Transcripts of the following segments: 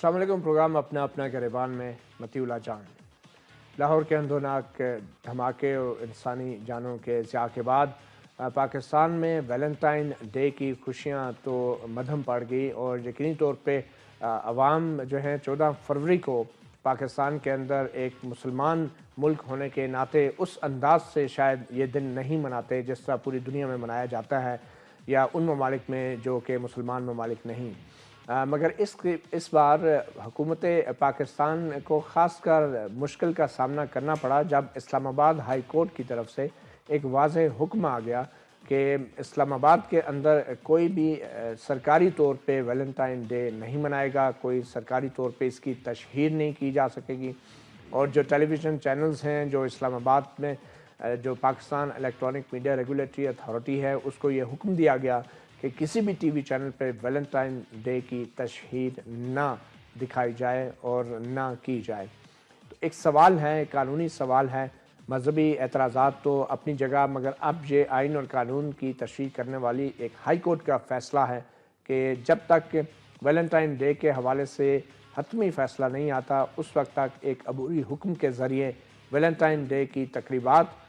السلام علیکم۔ پروگرام اپنا اپنا گریبان میں متی اللہ جان۔ لاہور کے اندھوناک دھماکے اور انسانی جانوں کے ضیاع کے بعد پاکستان میں ویلنٹائن ڈے کی خوشیاں تو مدھم پڑ گئی، اور یقینی طور پہ عوام جو ہیں 14 فروری کو پاکستان کے اندر ایک مسلمان ملک ہونے کے ناطے اس انداز سے شاید یہ دن نہیں مناتے جس طرح پوری دنیا میں منایا جاتا ہے، یا ان ممالک میں جو کہ مسلمان ممالک نہیں۔ مگر اس بار حکومت پاکستان کو خاص کر مشکل کا سامنا کرنا پڑا جب اسلام آباد ہائی کورٹ کی طرف سے ایک واضح حکم آ گیا کہ اسلام آباد کے اندر کوئی بھی سرکاری طور پہ ویلنٹائن ڈے نہیں منائے گا، کوئی سرکاری طور پہ اس کی تشہیر نہیں کی جا سکے گی، اور جو ٹیلی ویژن چینلز ہیں جو اسلام آباد میں جو Pakistan electronic media regulatory authority ہے، اس کو یہ حکم دیا گیا کہ کسی بھی ٹی وی چینل پہ ویلنٹائن ڈے کی تشہیر نہ دکھائی جائے اور نہ کی جائے۔ تو ایک سوال ہے، ایک قانونی سوال ہے، مذہبی اعتراضات تو اپنی جگہ، مگر اب یہ آئین اور قانون کی تشریح کرنے والی ایک ہائی کورٹ کا فیصلہ ہے کہ جب تک ویلنٹائن ڈے کے حوالے سے حتمی فیصلہ نہیں آتا، اس وقت تک ایک عبوری حکم کے ذریعے ویلنٹائن ڈے کی تقریبات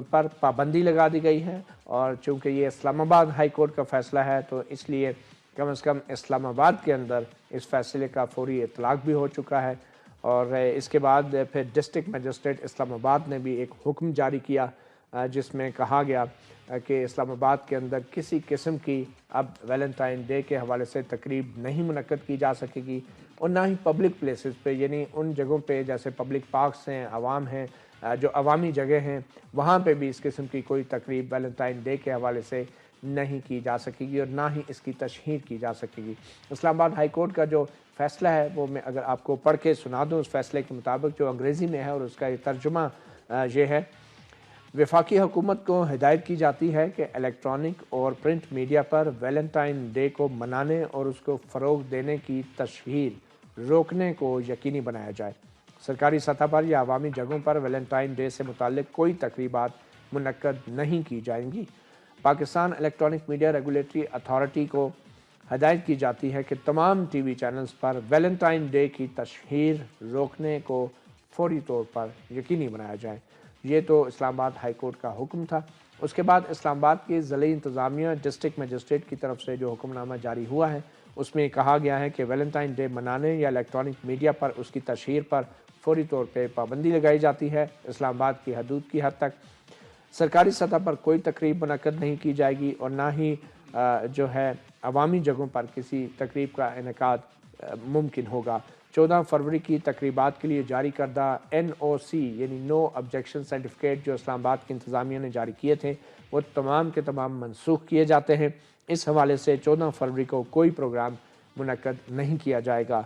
پر پابندی لگا دی گئی ہے۔ اور چونکہ یہ اسلام آباد ہائی کورٹ کا فیصلہ ہے تو اس لیے کم از کم اسلام آباد کے اندر اس فیصلے کا فوری اطلاق بھی ہو چکا ہے، اور اس کے بعد پھر ڈسٹرکٹ مجسٹریٹ اسلام آباد نے بھی ایک حکم جاری کیا جس میں کہا گیا کہ اسلام آباد کے اندر کسی قسم کی اب ویلنٹائن ڈے کے حوالے سے تقریب نہیں منعقد کی جا سکے گی، اور نہ ہی پبلک پلیسز پہ، یعنی ان جگہوں پہ جیسے پبلک پارکس ہیں، عوام ہیں، جو عوامی جگہ ہیں، وہاں پہ بھی اس قسم کی کوئی تقریب ویلنٹائن ڈے کے حوالے سے نہیں کی جا سکے گی، اور نہ ہی اس کی تشہیر کی جا سکے گی۔ اسلام آباد ہائی کورٹ کا جو فیصلہ ہے وہ میں اگر آپ کو پڑھ کے سنا دوں، اس فیصلے کے مطابق جو انگریزی میں ہے، اور اس کا یہ ترجمہ یہ ہے: وفاقی حکومت کو ہدایت کی جاتی ہے کہ الیکٹرانک اور پرنٹ میڈیا پر ویلنٹائن ڈے کو منانے اور اس کو فروغ دینے کی تشہیر روکنے کو یقینی بنایا جائے۔ سرکاری سطح پر یا عوامی جگہوں پر ویلنٹائن ڈے سے متعلق کوئی تقریبات منعقد نہیں کی جائیں گی۔ Pakistan electronic media regulatory authority کو ہدایت کی جاتی ہے کہ تمام ٹی وی چینلز پر ویلنٹائن ڈے کی تشہیر روکنے کو فوری طور پر یقینی بنایا جائے۔ یہ تو اسلام آباد ہائی کورٹ کا حکم تھا۔ اس کے بعد اسلام آباد کی ضلعی انتظامیہ ڈسٹرکٹ مجسٹریٹ کی طرف سے جو حکم نامہ جاری ہوا ہے، اس میں کہا گیا ہے کہ ویلنٹائن ڈے منانے یا الیکٹرانک میڈیا پر اس کی تشہیر پر فوری طور پہ پابندی لگائی جاتی ہے۔ اسلام آباد کی حدود کی حد تک سرکاری سطح پر کوئی تقریب منعقد نہیں کی جائے گی، اور نہ ہی جو ہے عوامی جگہوں پر کسی تقریب کا انعقاد ممکن ہوگا۔ 14 فروری کی تقریبات کے لیے جاری کردہ NOC یعنی نو آبجیکشن سرٹیفکیٹ جو اسلام آباد کی انتظامیہ نے جاری کیے تھے، وہ تمام کے تمام منسوخ کیے جاتے ہیں۔ اس حوالے سے 14 فروری کو کوئی پروگرام منعقد نہیں کیا جائے گا۔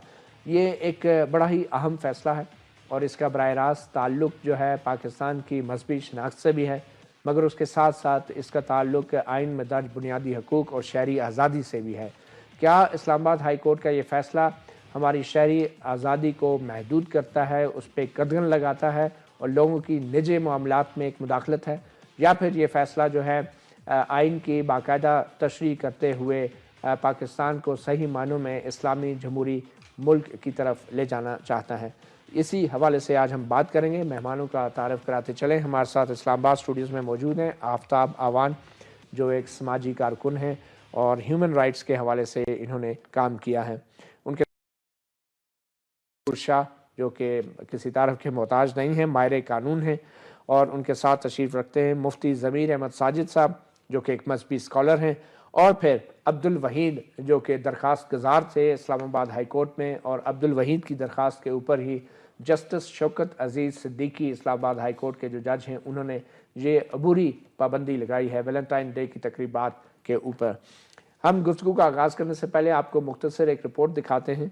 یہ ایک بڑا ہی اہم فیصلہ ہے، اور اس کا براہ راست تعلق جو ہے پاکستان کی مذہبی شناخت سے بھی ہے، مگر اس کے ساتھ ساتھ اس کا تعلق آئین میں درج بنیادی حقوق اور شہری آزادی سے بھی ہے۔ کیا اسلام آباد ہائی کورٹ کا یہ فیصلہ ہماری شہری آزادی کو محدود کرتا ہے، اس پہ قدغن لگاتا ہے اور لوگوں کی نجی معاملات میں ایک مداخلت ہے، یا پھر یہ فیصلہ جو ہے آئین کی باقاعدہ تشریح کرتے ہوئے پاکستان کو صحیح معنوں میں اسلامی جمہوری ملک کی طرف لے جانا چاہتا ہے؟ اسی حوالے سے آج ہم بات کریں گے۔ مہمانوں کا تعارف کراتے چلیں۔ ہمارے ساتھ اسلام آباد اسٹوڈیوز میں موجود ہیں آفتاب آوان، جو ایک سماجی کارکن ہیں اور ہیومن رائٹس کے حوالے سے انہوں نے کام کیا ہے۔ ان کے شاہ جو کہ کسی تعارف کے محتاج نہیں ہیں، ماہر قانون ہیں، اور ان کے ساتھ تشریف رکھتے ہیں مفتی ضمیر احمد ساجد صاحب جو کہ ایک مذہبی اسکالر ہیں، اور پھر عبد الوحید جو کہ درخواست گزار تھے اسلام آباد ہائی کورٹ میں، اور عبد الوحید کی درخواست کے اوپر ہی جسٹس شوکت عزیز صدیقی اسلام آباد ہائی کورٹ کے جو جج ہیں، انہوں نے یہ عبوری پابندی لگائی ہے ویلنٹائن ڈے کی تقریبات کے اوپر۔ ہم گفتگو کا آغاز کرنے سے پہلے آپ کو مختصر ایک رپورٹ دکھاتے ہیں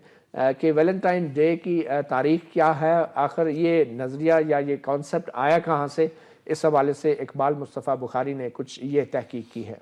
کہ ویلنٹائن ڈے کی تاریخ کیا ہے، آخر یہ نظریہ یا یہ کانسیپٹ آیا کہاں سے۔ اس حوالے سے اقبال مصطفیٰ بخاری نے کچھ یہ تحقیق کی ہے۔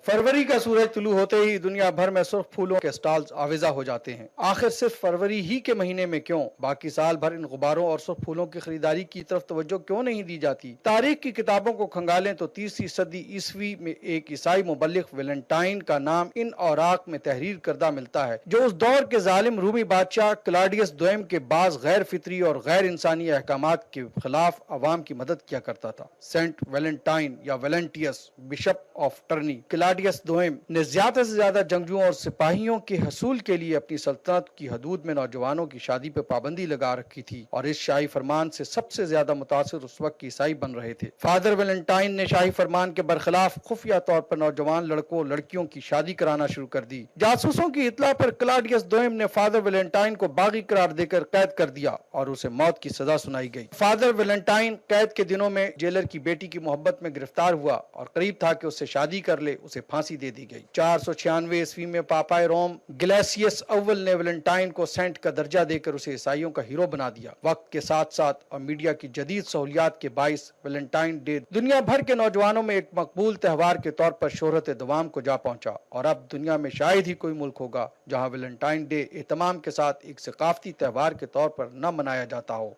فروری کا سورج طلوع ہوتے ہی دنیا بھر میں سرخ پھولوں کے سٹالز آویزہ ہو جاتے ہیں۔ آخر صرف فروری ہی کے مہینے میں کیوں؟ باقی سال بھر ان غباروں اور سرخ پھولوں کی خریداری کی طرف توجہ کیوں نہیں دی جاتی؟ تاریخ کی کتابوں کو کھنگالیں تو 30ویں صدی عیسوی میں ایک عیسائی مبلغ ویلنٹائن کا نام ان اوراق میں تحریر کردہ ملتا ہے، جو اس دور کے ظالم رومی بادشاہ کلاڈیس دوئم کے بعض غیر فطری اور غیر انسانی احکامات کے خلاف عوام کی مدد کیا کرتا تھا۔ سینٹ ویلنٹائن یا ویلنٹیس بشپ آف ٹرنی کلاڈیس دوئم نے زیادہ سے زیادہ جنگجوؤں اور سپاہیوں کے حصول کے لیے اپنی سلطنت کی حدود میں نوجوانوں کی شادی پہ پابندی لگا رکھی تھی، اور اس شاہی فرمان سے سب سے زیادہ متاثر اس وقت کے عیسائی بن رہے تھے۔ فادر ویلنٹائن نے شاہی فرمان کے برخلاف خفیہ طور پر نوجوان لڑکوں اور لڑکیوں کی شادی کرانا شروع کر دی۔ جاسوسوں کی اطلاع پر کلاڈیس دوئم نے فادر ویلنٹائن کو باغی قرار دے کر قید کر دیا اور اسے موت کی سزا سنائی گئی۔ فادر ویلنٹائن قید کے دنوں میں جیلر کی بیٹی کی محبت میں گرفتار ہوا اور قریب تھا کہ اس سے شادی کر لے، اسے پھانسی دے دی گئی۔ 496 عیسوی میں پاپائے روم گلیسیس اول نے ویلنٹائن کو سینٹ کا درجہ دے کر اسے عیسائیوں کا ہیرو بنا دیا۔ وقت کے ساتھ ساتھ اور میڈیا کی جدید سہولیات کے باعث ویلنٹائن ڈے دنیا بھر کے نوجوانوں میں ایک مقبول تہوار کے طور پر شہرت دوام کو جا پہنچا، اور اب دنیا میں شاید ہی کوئی ملک ہوگا جہاں ویلنٹائن ڈے اہتمام کے ساتھ ایک ثقافتی تہوار کے طور پر نہ منایا جاتا ہو۔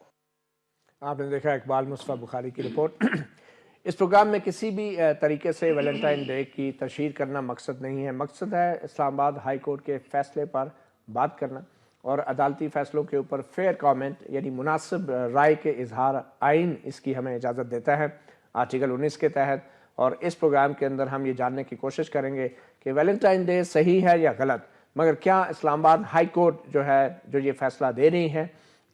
آپ نے دیکھا اقبال مصطفیٰ بخاری کی رپورٹ۔ اس پروگرام میں کسی بھی طریقے سے ویلنٹائن ڈے کی تشہیر کرنا مقصد نہیں ہے، مقصد ہے اسلام آباد ہائی کورٹ کے فیصلے پر بات کرنا اور عدالتی فیصلوں کے اوپر فیئر کامنٹ یعنی مناسب رائے کے اظہار۔ آئین اس کی ہمیں اجازت دیتا ہے آرٹیکل 19 کے تحت، اور اس پروگرام کے اندر ہم یہ جاننے کی کوشش کریں گے کہ ویلنٹائن ڈے صحیح ہے یا غلط، مگر کیا اسلام آباد ہائی کورٹ جو یہ فیصلہ دے رہی ہے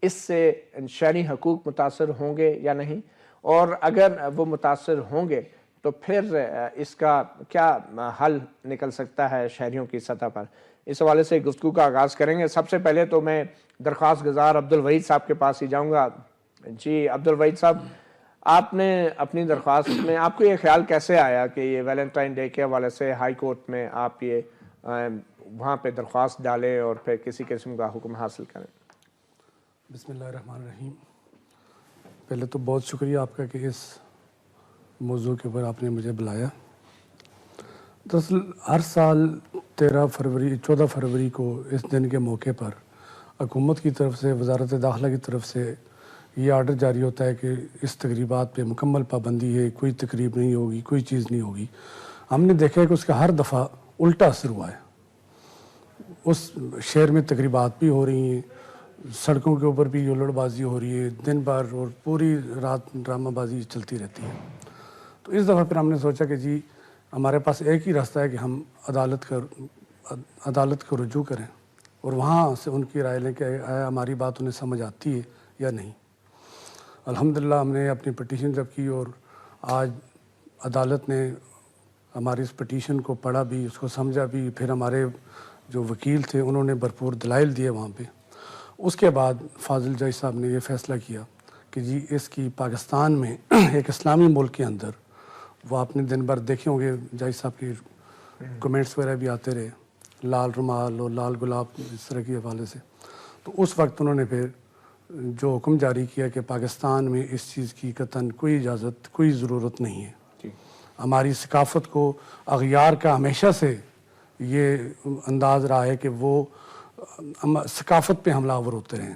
اس سے شہری حقوق متاثر ہوں گے یا نہیں، اور اگر وہ متاثر ہوں گے تو پھر اس کا کیا حل نکل سکتا ہے شہریوں کی سطح پر۔ اس حوالے سے گفتگو کا آغاز کریں گے۔ سب سے پہلے تو میں درخواست گزار عبدالوحید صاحب کے پاس ہی جاؤں گا۔ جی عبدالوحید صاحب، آپ نے اپنی درخواست میں آپ کو یہ خیال کیسے آیا کہ یہ ویلنٹائن ڈے کے حوالے سے ہائی کورٹ میں آپ یہ وہاں پہ درخواست ڈالیں اور پھر کسی قسم کا حکم حاصل کریں؟ بسم اللہ الرحمن الرحیم۔ پہلے تو بہت شکریہ آپ کا کہ اس موضوع کے اوپر آپ نے مجھے بلایا۔ دراصل ہر سال 14 فروری کو اس دن کے موقع پر حکومت کی طرف سے، وزارت داخلہ کی طرف سے یہ آرڈر جاری ہوتا ہے کہ اس تقریبات پہ مکمل پابندی ہے، کوئی تقریب نہیں ہوگی، کوئی چیز نہیں ہوگی۔ ہم نے دیکھا ہے کہ اس کا ہر دفعہ الٹا اثر ہوا ہے۔ اس شہر میں تقریبات بھی ہو رہی ہیں، سڑکوں کے اوپر بھی ہلڑ بازی ہو رہی ہے، دن بھر اور پوری رات ڈرامہ بازی چلتی رہتی ہے۔ تو اس دفعہ پھر ہم نے سوچا کہ جی ہمارے پاس ایک ہی راستہ ہے کہ ہم عدالت کو رجوع کریں اور وہاں سے ان کی رائے لیں کہ آیا ہماری بات انہیں سمجھ آتی ہے یا نہیں۔ الحمدللہ ہم نے اپنی پٹیشن جب کی اور آج عدالت نے ہماری اس پٹیشن کو پڑھا بھی، اس کو سمجھا بھی، پھر ہمارے جو وکیل تھے انہوں نے بھرپور دلائل دیے وہاں پہ۔ اس کے بعد فاضل جج صاحب نے یہ فیصلہ کیا کہ جی اس کی پاکستان میں ایک اسلامی ملک کے اندر، وہ آپ نے دن بھر دیکھے ہوں گے جج صاحب کی کمنٹس وغیرہ بھی آتے رہے، لال رومال اور لال گلاب اس طرح کے حوالے سے، تو اس وقت انہوں نے پھر جو حکم جاری کیا کہ پاکستان میں اس چیز کی قطعاً کوئی اجازت، کوئی ضرورت نہیں ہے۔ ہماری ثقافت کو اغیار کا ہمیشہ سے یہ انداز رہا ہے کہ وہ ثقافت پہ حملہ آور ہوتے رہے،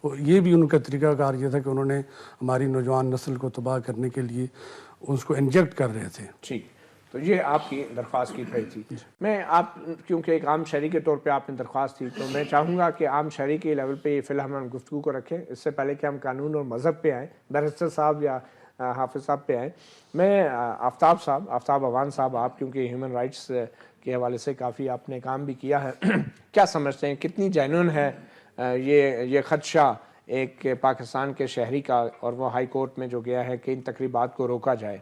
اور یہ بھی ان کا طریقہ کار یہ تھا کہ انہوں نے ہماری نوجوان نسل کو تباہ کرنے کے لیے اس کو انجیکٹ کر رہے تھے۔ ٹھیک، تو یہ آپ کی درخواست کی گئی تھی۔ میں آپ کیونکہ ایک عام شہری کے طور پہ آپ نے درخواست تھی تو میں چاہوں گا کہ عام شہری کے لیول پہ یہ فی الحال ہم گفتگو کو رکھیں، اس سے پہلے کہ ہم قانون اور مذہب پہ آئیں، بیرسٹر صاحب یا حافظ صاحب پہ آئیں۔ میں آفتاب اوان صاحب، آپ کیونکہ ہیومن رائٹس کے حوالے سے کافی آپ نے کام بھی کیا ہے، کیا سمجھتے ہیں کتنی جینون ہے یہ خدشہ ایک پاکستان کے شہری کا، اور وہ ہائی کورٹ میں جو گیا ہے کہ ان تقریبات کو روکا جائے؟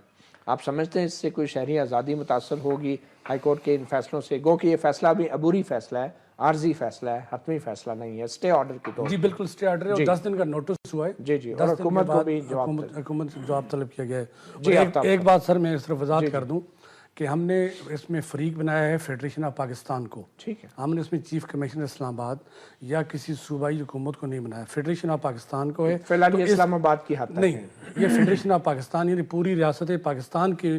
آپ سمجھتے ہیں اس سے کوئی شہری آزادی متاثر ہوگی ہائی کورٹ کے ان فیصلوں سے؟ گو کہ یہ فیصلہ بھی عبوری فیصلہ ہے، عارضی فیصلہ ہے، حتمی فیصلہ نہیں ہے، اسٹے آرڈر کی طور؟ جی بالکل اسٹے آرڈر ہے، اور 10 دن کا نوٹس ہوا ہے۔ جی اور حکومت کو بھی حکومت جواب طلب کیا گیا ہے۔ ایک بات سر میں صرف وضاحت کر دوں کہ ہم نے اس میں فریق بنایا ہے فیڈریشن آف پاکستان کو۔ ٹھیک ہے، ہم نے اس میں چیف کمشنر اسلام آباد یا کسی صوبائی حکومت کو نہیں بنایا، فیڈریشن آف پاکستان کو ہے۔ فی الحال یہ اسلام آباد کی حد تک نہیں، یہ فیڈریشن آف پاکستان یعنی پوری ریاست پاکستان کے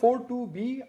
42B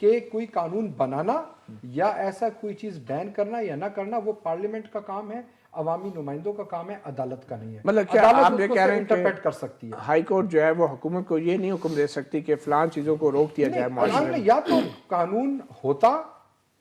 کہ کوئی قانون بنانا یا ایسا کوئی چیز بین کرنا یا نہ کرنا وہ پارلیمنٹ کا کام ہے، عوامی نمائندوں کا کام ہے، عدالت کا نہیں ہے۔ مطلب کیا آپ یہ کہہ رہے ہیں انٹرپریٹ کر سکتی ہے ہائی کورٹ جو ہے وہ حکومت کو یہ نہیں حکم دے سکتی کہ فلان چیزوں کو روک دیا جائے معاشرے میں؟ یا تو قانون ہوتا،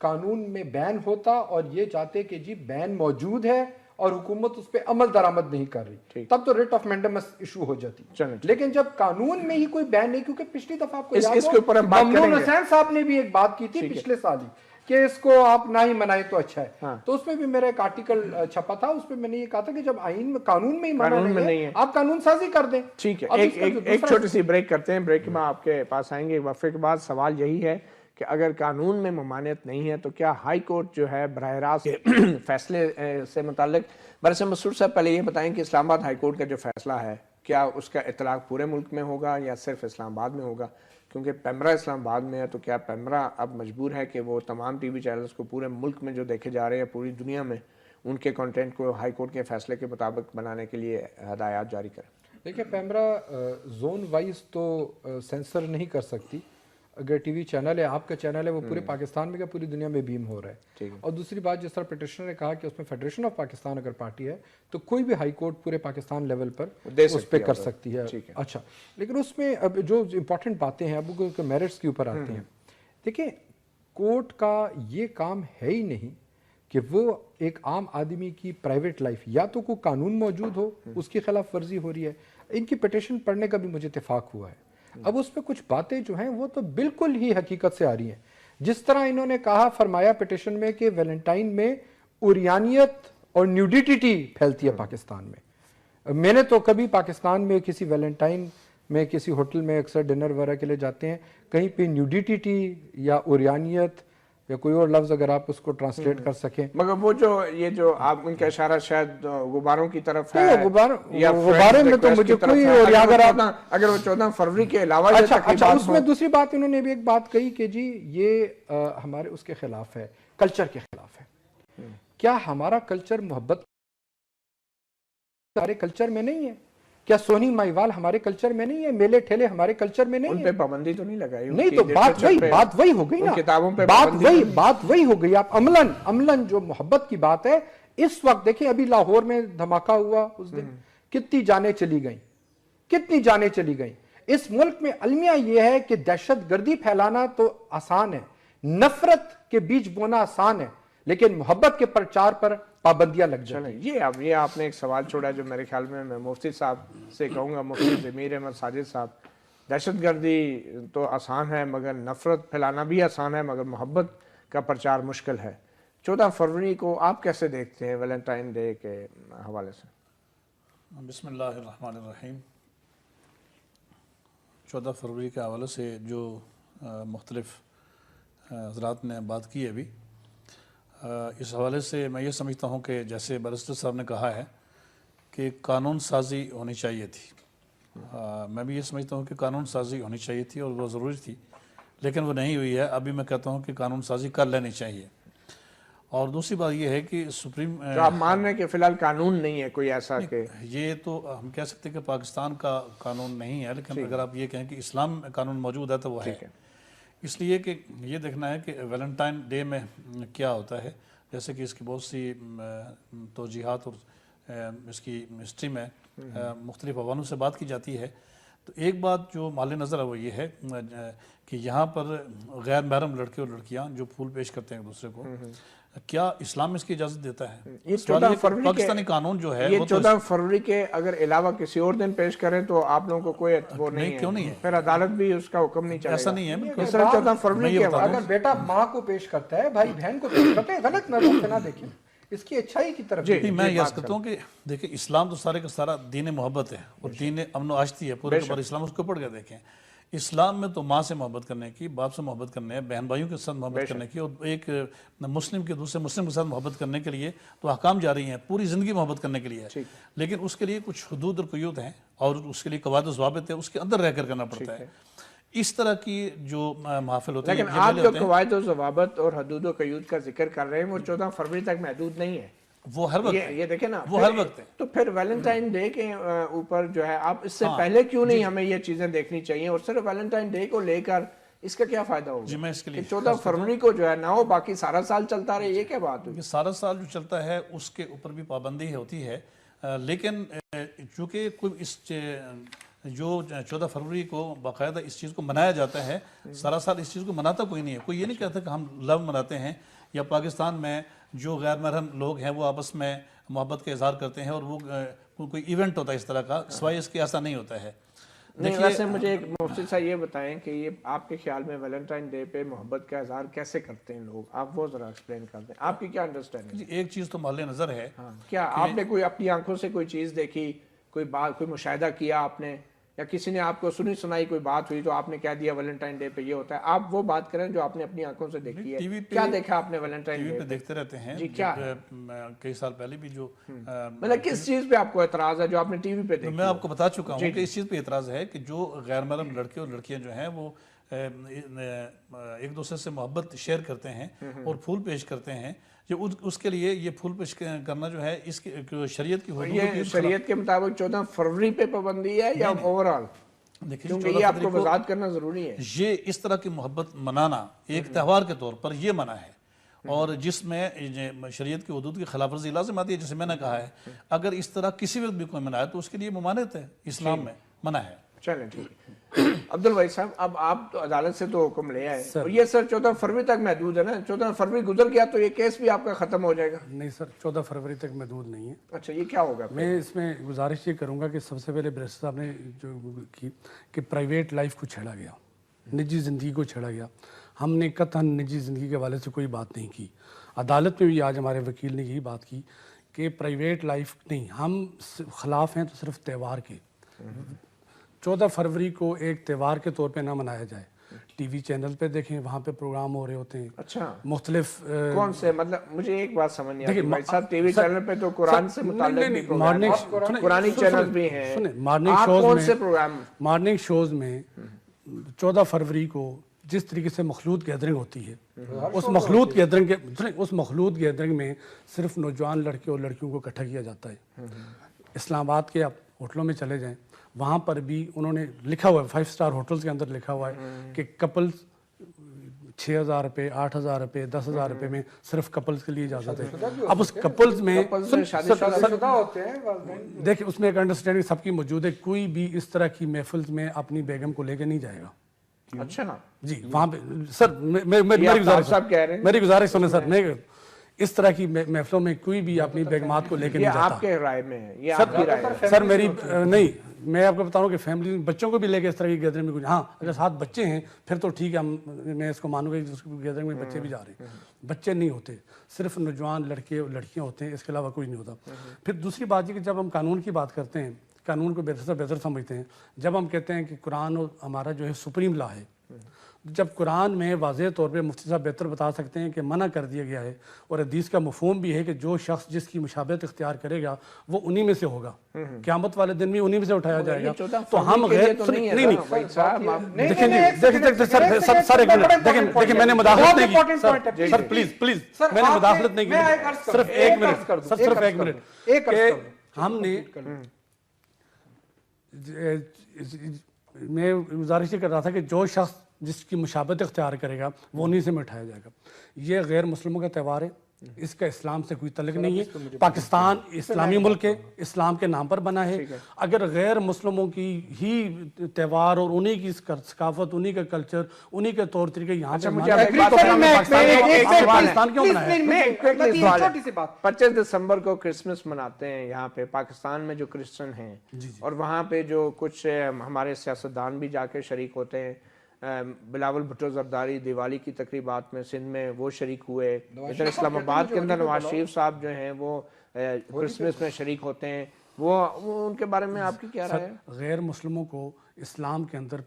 قانون میں بین ہوتا اور یہ چاہتے کہ جی بین موجود ہے اور حکومت اس پہ عمل درآمد نہیں کر رہی، تب تو ریٹ آف مینڈمس ایشو ہو جاتی۔ لیکن جب قانون میں ہی کوئی بین نہیں، کیونکہ پچھلی دفعہ آپ کو یاد ہو ممنون حسین صاحب نے بھی ایک بات کی تھی پچھلے سال ہی کہ اس کو آپ نہ ہی منائیں تو اچھا ہے، تو اس میں بھی میرا ایک آرٹیکل چھپا تھا، اس پہ میں نے یہ کہا تھا کہ جب آئین میں قانون میں ہی منع نہیں ہے آپ قانون سازی کر دیں۔ ٹھیک ہے، ایک چھوٹی سی بریک کرتے ہیں، بریک میں آپ کے پاس آئیں گے۔ وقفے کے بعد سوال یہی ہے کہ اگر قانون میں ممانعت نہیں ہے تو کیا ہائی کورٹ جو ہے براہ راست فیصلے سے متعلق؟ برسے مسعود صاحب پہلے یہ بتائیں کہ اسلام آباد ہائی کورٹ کا جو فیصلہ ہے کیا اس کا اطلاق پورے ملک میں ہوگا یا صرف اسلام آباد میں ہوگا؟ کیونکہ پیمرا اسلام آباد میں ہے، تو کیا پیمرا اب مجبور ہے کہ وہ تمام ٹی وی چینلز کو پورے ملک میں جو دیکھے جا رہے ہیں پوری دنیا میں ان کے کنٹینٹ کو ہائی کورٹ کے فیصلے کے مطابق بنانے کے لیے ہدایات جاری کریں؟ دیکھیں پیمرا زون وائز تو سینسر نہیں کر سکتی۔ اگر ٹی وی چینل ہے، آپ کا چینل ہے، وہ پورے پاکستان میں کیا پوری دنیا میں بیم ہو رہا ہے۔ اور دوسری بات جس طرح پٹیشنر نے کہا کہ اس میں فیڈریشن آف پاکستان اگر پارٹی ہے تو کوئی بھی ہائی کورٹ پورے پاکستان لیول پر اس پہ کر سکتی ہے۔ اچھا، لیکن اس میں اب جو امپورٹنٹ باتیں ہیں اب وہ میرٹس کے اوپر آتے ہیں۔ دیکھیں کورٹ کا یہ کام ہے ہی نہیں کہ وہ ایک عام آدمی کی پرائیویٹ لائف، یا تو کوئی قانون موجود ہو اس کی خلاف ورزی ہو رہی ہے۔ ان کی پٹیشن پڑھنے کا بھی مجھے اتفاق ہوا ہے، اب اس پہ کچھ باتیں جو ہیں وہ تو بالکل ہی حقیقت سے آ رہی ہیں۔ جس طرح انہوں نے کہا فرمایا پٹیشن میں کہ ویلنٹائن میں اوریانیت اور نیوڈیٹی پھیلتی ہے پاکستان میں۔ میں نے تو کبھی پاکستان میں کسی ویلنٹائن میں کسی ہوٹل میں اکثر ڈنر وغیرہ کے لیے جاتے ہیں، کہیں پہ نیوڈیٹی یا اوریانیت یا کوئی اور لفظ اگر آپ اس کو ٹرانسلیٹ کر سکیں، مگر وہ جو یہ جو آپ ان کا اشارہ شاید غباروں کی طرف ہے، غبارے میں تو مجھے کوئی، اور اگر وہ 14 فروری کے علاوہ اچھا اس میں دوسری بات انہوں نے بھی ایک بات کہی کہ جی یہ ہمارے اس کے خلاف ہے، کلچر کے خلاف ہے۔ کیا ہمارا کلچر محبت ہمارے کلچر میں نہیں ہے؟ کیا سونی مائیوال ہمارے کلچر میں نہیں ہے؟ میلے ٹھیلے ہمارے کلچر میں نہیں ہے؟ ان پہ پابندی تو نہیں لگائی؟ نہیں تو بات وہی ہو گئی نا، بات وہی ہو گئی۔ آپ عملاً جو محبت کی بات ہے، اس وقت دیکھیں ابھی لاہور میں دھماکہ ہوا اس دن، کتنی جانیں چلی گئیں۔ اس ملک میں المیہ یہ ہے کہ دہشت گردی پھیلانا تو آسان ہے، نفرت کے بیج بونا آسان ہے، لیکن محبت کے پرچار پر پابندیاں لگ جائیں۔ یہ آپ نے ایک سوال چھوڑا جو میرے خیال میں مفتی صاحب سے کہوں گا، مفتی ضمیر احمد ساجد صاحب، دہشت گردی تو آسان ہے مگر نفرت پھیلانا بھی آسان ہے، مگر محبت کا پرچار مشکل ہے۔ 14 فروری کو آپ کیسے دیکھتے ہیں ویلنٹائن ڈے کے حوالے سے؟ بسم اللہ الرحمن الرحیم۔ 14 فروری کے حوالے سے جو مختلف حضرات نے بات کی ہے ابھی، اس حوالے سے میں یہ سمجھتا ہوں کہ جیسے بیرسٹر صاحب نے کہا ہے کہ قانون سازی ہونی چاہیے تھی، میں بھی یہ سمجھتا ہوں کہ قانون سازی ہونی چاہیے تھی اور وہ ضروری تھی، لیکن وہ نہیں ہوئی ہے۔ ابھی میں کہتا ہوں کہ قانون سازی کر لینی چاہیے۔ اور دوسری بات یہ ہے کہ سپریم، آپ مان رہے ہیں کہ فی الحال قانون نہیں ہے کوئی ایسا کہ یہ تو ہم کہہ سکتے ہیں کہ پاکستان کا قانون نہیں ہے، لیکن اگر آپ یہ کہیں کہ اسلام میں قانون موجود ہے تو وہ ہے۔ اس لیے کہ یہ دیکھنا ہے کہ ویلنٹائن ڈے میں کیا ہوتا ہے، جیسے کہ اس کی بہت سی توجیحات اور اس کی ہسٹری میں مختلف عواموں سے بات کی جاتی ہے۔ تو ایک بات جو مال نظر ہے وہ یہ ہے کہ یہاں پر غیر محرم لڑکے اور لڑکیاں جو پھول پیش کرتے ہیں ایک دوسرے کو، کیا اسلام اس کی اجازت دیتا ہے؟ یہ 14 فروری پاکستانی قانون جو ہے، یہ 14 فروری کے اگر علاوہ کسی اور دن پیش کریں تو آپ لوگوں کو کوئی وہ نہیں ہے؟ کیوں نہیں ہے؟ پھر عدالت بھی اس کا حکم نہیں چلے گا؟ ایسا نہیں ہے۔ اس طرح 14 فروری کے اگر بیٹا ماں کو پیش کرتا ہے، بھائی بہن کو پیش کرتا ہے، غلط نظر سے نہ دیکھیں، اس کی اچھائی کی طرف۔ میں یہ کہتا ہوں کہ دیکھیں اسلام تو سارے کا سارا دین محبت ہے اور دین امن و آشتی ہے، پورے کے پورے اسلام اس کو پڑھ کے دیکھیں۔ اسلام میں تو ماں سے محبت کرنے کی، باپ سے محبت کرنے کی، بہن بھائیوں کے ساتھ محبت کرنے کی، اور ایک مسلم کے دوسرے مسلم کے ساتھ محبت کرنے کے لیے تو احکام جاری ہیں، پوری زندگی محبت کرنے کے لیے ہے، لیکن اس کے لیے کچھ حدود اور قیود ہیں اور اس کے لیے قواعد و ضوابط ہیں، اس کے اندر رہ کر کرنا پڑتا ہے۔ اس طرح کی جو محافل ہوتے ہیں، لیکن آپ جو قواعد و ضوابط اور حدود و قیود کا ذکر کر رہے ہیں وہ 14 فروری تک محدود نہیں ہے، وہ ہر وقت یہ دیکھیں نا، وہ ہر وقت ہے۔ تو پھر ویلنٹائن ڈے کے اوپر جو ہے آپ اس سے پہلے کیوں نہیں ہمیں یہ چیزیں دیکھنی چاہیے، اور صرف ویلنٹائن ڈے کو لے کر اس کا کیا فائدہ ہوگا؟ جی میں اس کے لیے 14 فروری کو جو ہے نہ ہو باقی سارا سال چلتا رہے، یہ کیا بات ہوگی؟ سارا سال جو چلتا ہے اس کے اوپر بھی پابندی ہوتی ہے، لیکن چونکہ کوئی اس جو 14 فروری کو باقاعدہ اس چیز کو منایا جاتا ہے، سارا سال اس چیز کو مناتا کوئی نہیں ہے. کوئی یہ نہیں کہتا کہ ہم لو مناتے ہیں، یا پاکستان میں جو غیر محرم لوگ ہیں وہ آپس میں محبت کا اظہار کرتے ہیں اور وہ کوئی ایونٹ ہوتا ہے اس طرح کا، سوائے اس کے ایسا نہیں ہوتا ہے. نہیں ویسے مجھے ایک مفتی صاحب یہ بتائیں کہ یہ آپ کے خیال میں ویلنٹائن ڈے پہ محبت کا اظہار کیسے کرتے ہیں لوگ؟ آپ وہ ذرا ایکسپلین کر دیں، آپ کی کیا انڈرسٹینڈنگ؟ ایک چیز تو محل نظر ہے. کیا آپ نے کوئی اپنی آنکھوں سے کوئی چیز دیکھی، کوئی بات، کوئی مشاہدہ کیا آپ نے، یا کسی نے آپ کو سنی سنائی کوئی بات ہوئی تو آپ نے کہہ دیا ویلنٹائن ڈے پہ یہ ہوتا ہے؟ آپ وہ بات کریں جو آپ نے اپنی آنکھوں سے دیکھی ہے. کیا دیکھا آپ نے ویلنٹائن ڈے پہ؟ دیکھتے رہتے ہیں جی. کیا کئی سال پہلے بھی جو مطلب کس چیز پہ آپ کو اعتراض ہے جو آپ نے ٹی وی پہ دیکھا؟ میں آپ کو بتا چکا ہوں کہ اس چیز پہ اعتراض ہے کہ جو غیر محرم لڑکے اور لڑکیاں جو ہیں وہ ایک دوسرے سے محبت شیئر کرتے ہیں اور پھول پیش کرتے ہیں، اس کے لیے یہ پھول پیش کرنا جو ہے اس کی شریعت کی حدود یہ شریعت کے مطابق 14 فروری پہ پابندی ہے یا اوورال؟ کیونکہ یہ آپ کو وضاحت کرنا ضروری ہے. یہ اس طرح کی محبت منانا ایک تہوار کے طور پر یہ منع ہے، اور جس میں شریعت کی حدود کی خلاف ورزی لازم آتی ہے. جیسے میں نے کہا ہے اگر اس طرح کسی وقت بھی کوئی منائے تو اس کے لیے ممانعت ہے، اسلام میں منع ہے. چلیں ٹھیک ہے. عبدالوہی صاحب اب آپ تو عدالت سے تو حکم لے آئے اور یہ سر 14 فروری تک محدود ہے نا؟ 14 فروری گزر گیا تو یہ کیس بھی آپ کا ختم ہو جائے گا؟ نہیں سر، 14 فروری تک محدود نہیں ہے. اچھا یہ کیا ہوگا؟ میں اس میں گزارش یہ کروں گا کہ سب سے پہلے بریسٹر صاحب نے جو کی کہ پرائیویٹ لائف کو چھیڑا گیا، نجی زندگی کو چھیڑا گیا. ہم نے قطعاً نجی زندگی کے حوالے سے کوئی بات نہیں کی. عدالت میں بھی آج ہمارے وکیل نے یہی بات کی کہ پرائیویٹ لائف نہیں، ہم خلاف ہیں تو صرف تہوار کے. 14 فروری کو ایک تہوار کے طور پہ نہ منایا جائے. ٹی وی چینل پہ دیکھیں، وہاں پہ پروگرام ہو رہے ہوتے ہیں. اچھا مختلف کون سے؟ مطلب مجھے ایک بات سمجھ نہیں آتی بھائی صاحب، ٹی وی چینل پہ تو قرآن سے متعلق بھی پروگرام، قرآنی چینل بھی ہیں. مارننگ شوز میں 14 فروری کو جس طریقے سے مخلوط گیدرنگ ہوتی ہے، اس مخلوط گیدرنگ میں صرف نوجوان لڑکے اور لڑکیوں کو اکٹھا کیا جاتا ہے. اسلام آباد کے آپ ہوٹلوں میں چلے جائیں، وہاں پر بھی انہوں نے لکھا ہوا ہے، 5 اسٹار ہوٹلز کے اندر لکھا ہوا ہے کہ کپلز 6,000 روپے، 8,000 روپے، 10,000 روپے میں صرف کپلز کے لیے اجازت ہے. اب اس کپلز میں دیکھیں اس میں ایک انڈرسٹینڈنگ سب کی موجود ہے، کوئی بھی اس طرح کی محفل میں اپنی بیگم کو لے کے نہیں جائے گا. اچھا نا جی وہاں پہ سر میری گزارش سنیں سر، میں اس طرح کی محفلوں میں کوئی بھی اپنی بیگمات کو لے کے نہیں جاتا. آپ کے رائے میں ہے، یہ آپ کی رائے ہے سر. میری نہیں، میں آپ کو بتاؤں کہ فیملی بچوں کو بھی لے کے اس طرح کی گیدرنگ میں کچھ، ہاں اگر ساتھ بچے ہیں پھر تو ٹھیک ہے، میں اس کو مانوں گا کہ اس گیدرنگ میں بچے بھی جا رہے ہیں. بچے نہیں ہوتے، صرف نوجوان لڑکے اور لڑکیاں ہوتے ہیں، اس کے علاوہ کوئی نہیں ہوتا. پھر دوسری بات یہ کہ جب ہم قانون کی بات کرتے ہیں، قانون کو بہتر سے بہتر سمجھتے ہیں. جب ہم کہتے ہیں کہ قرآن ہمارا جو ہے سپریم لا ہے، جب قرآن میں واضح طور پہ مفتی صاحب بہتر بتا سکتے ہیں کہ منع کر دیا گیا ہے، اور حدیث کا مفہوم بھی ہے کہ جو شخص جس کی مشابہت اختیار کرے گا وہ انہی میں سے ہوگا، قیامت والے دن میں انہی میں سے اٹھایا جائے گا. تو ہم غیر دیکھیں میں نے مداخلت نہیں کی سر، پلیز میں نے مداخلت نہیں کی، صرف ایک منٹ. ہم نے میں گزارش یہ کر رہا تھا کہ جو شخص جس کی مشابہت اختیار کرے گا وہ انہی سے مٹھایا جائے گا. یہ غیر مسلموں کا تہوار ہے، اس کا اسلام سے کوئی تعلق نہیں ہے. پاکستان اسلامی ملک ہے، اسلام کے نام پر بنا ہے. اگر غیر مسلموں کی ہی تہوار اور انہی کی ثقافت، انہی کا کلچر، انہی کے طور طریقے یہاں پاکستان کیوں بنا ہے؟ 25 دسمبر کو کرسمس مناتے ہیں یہاں پہ پاکستان میں جو کرسچن ہیں، اور وہاں پہ جو کچھ ہمارے سیاستدان بھی جا کے شریک ہوتے ہیں. بلاول بھٹو زرداری دیوالی کی تقریبات میں سندھ میں وہ شریک ہوئے. ادھر اسلام آباد کے اندر نواز شریف صاحب جو ہیں وہ کرسمس میں شریک ہوتے ہیں. وہ ان کے بارے میں آپ کی کیا رائے ہے؟ غیر مسلموں کو اسلام کے اندر،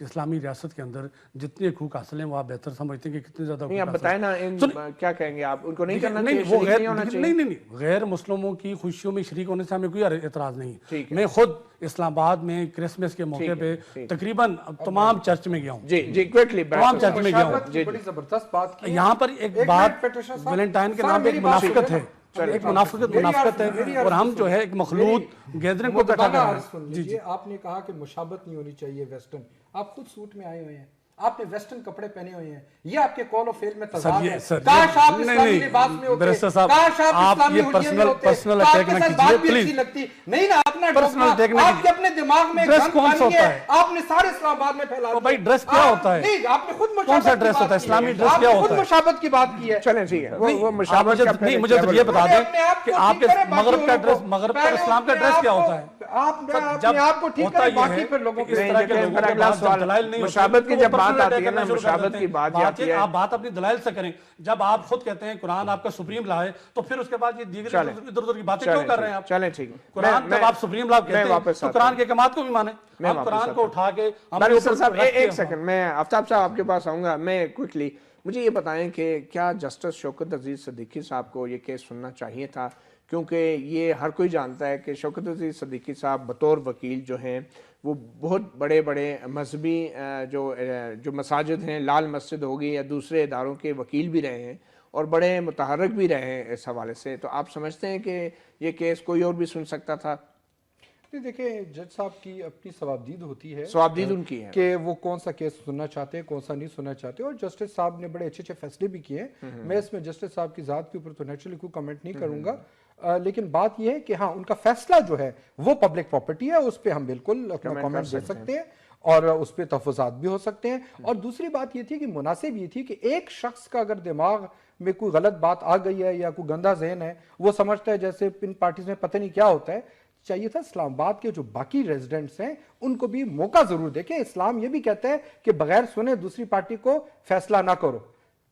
اسلامی ریاست کے اندر جتنے حقوق حاصل ہیں وہ آپ بہتر سمجھتے ہیں کہ کتنے زیادہ. نہیں آپ بتائیں نا کیا کہیں گے آپ؟ ان کو نہیں کرنا چاہیے؟ نہیں، غیر مسلموں کی خوشیوں میں شریک ہونے سے ہمیں کوئی اعتراض نہیں. میں خود اسلام آباد میں کرسمس کے موقع پہ تقریباً تمام چرچ میں گیا ہوں. جی کوئکلی تمام چرچ میں گیا ہوں. بڑی زبردست بات. یہاں پر ایک بات ویلنٹائن کے نام پہ ایک منافقت ہے، ایک منافقت ہے، اور ہم جو ہے ایک مخلوط گیدرنگ کو اکٹھا کر رہے ہیں. جی آپ نے کہا کہ مشابہت نہیں ہونی چاہیے ویسٹرن. آپ خود سوٹ میں آئے ہوئے ہیں، آپ نے ویسٹرن کپڑے پہنے ہوئے ہیں, یہ آپ کے قول و فعل میں تضاد ہے. سر کاش آپ اسلامی لباس میں ہوتے, کاش آپ اسلامی حلیے میں ہوتے, آپ کے ساتھ بات بھی اچھی لگتی. نہیں نا, اپنا آپ کے اپنے دماغ میں گند پانی ہے, آپ نے سارے اسلام آباد میں پھیلا دیا. بھائی ڈریس کیا ہوتا ہے؟ نہیں, آپ نے خود کون سا ڈریس ہوتا ہے؟ اسلامی ڈریس کیا ہوتا ہے؟ خود مشابہت کی بات کی ہے. چلیں ٹھیک ہے, وہ مشابہت کا نہیں, مجھے تو یہ بتا دیں کہ آپ کے مغرب کا ڈریس, مغرب کا اسلام کا ڈریس کیا ہوتا ہے؟ آپ کو ٹھیک ہے, باقی پھر لوگوں کے مشابہت کی جب بات آتی ہے نا, مشابہت کی بات آتی ہے, آپ بات اپنی دلائل سے کریں. جب آپ خود کہتے ہیں قرآن آپ کا سپریم لا ہے, تو پھر اس کے بعد یہ دیگر ادھر ادھر کی باتیں کیوں کر رہے ہیں آپ؟ چلیں ٹھیک ہے, قرآن جب آپ سپریم لا کہتے ہیں تو قرآن کے احکامات کو بھی مانیں. آپ قرآن کو اٹھا کے صاحب ایک سیکنڈ, میں آفتاب صاحب آپ کے پاس آؤں گا. میں کوئکلی مجھے یہ بتائیں کہ کیا جسٹس شوکت عزیز صدیقی صاحب کو یہ کیس سننا چاہیے تھا؟ کیونکہ یہ ہر کوئی جانتا ہے کہ شوکت عزیز صدیقی صاحب بطور وکیل جو ہیں وہ بہت بڑے بڑے مذہبی جو مساجد ہیں, لال مسجد ہوگی یا دوسرے اداروں کے وکیل بھی رہے ہیں اور بڑے متحرک بھی رہے ہیں اس حوالے سے. تو آپ سمجھتے ہیں کہ یہ کیس کوئی اور بھی سن سکتا تھا؟ نہیں, دیکھیں جج صاحب کی اپنی ثوابدید ہوتی ہے, ثوابدید ان کی ہے کہ وہ کون سا کیس سننا چاہتے ہیں, کون سا نہیں سننا چاہتے. اور جسٹس صاحب نے بڑے اچھے فیصلے بھی کیے ہیں. میں اس میں جسٹس صاحب کی ذات کے اوپر تو نیچرلی کوئی کمنٹ نہیں کروں گا, لیکن بات یہ ہے کہ ہاں ان کا فیصلہ جو ہے وہ پبلک پراپرٹی ہے, اس پہ ہم بالکل اپنا کامنٹ دے سکتے ہیں اور اس پہ تحفظات بھی ہو سکتے ہیں. اور دوسری بات یہ تھی کہ مناسب یہ تھی کہ ایک شخص کا اگر دماغ میں کوئی غلط بات آ گئی ہے یا کوئی گندا ذہن ہے, وہ سمجھتا ہے جیسے ان پارٹیز میں پتہ نہیں کیا ہوتا ہے, چاہیے تھا اسلام آباد کے جو باقی ریزیڈنٹس ہیں ان کو بھی موقع ضرور دیکھیں. اسلام یہ بھی کہتا ہے کہ بغیر سنے دوسری پارٹی کو فیصلہ نہ کرو,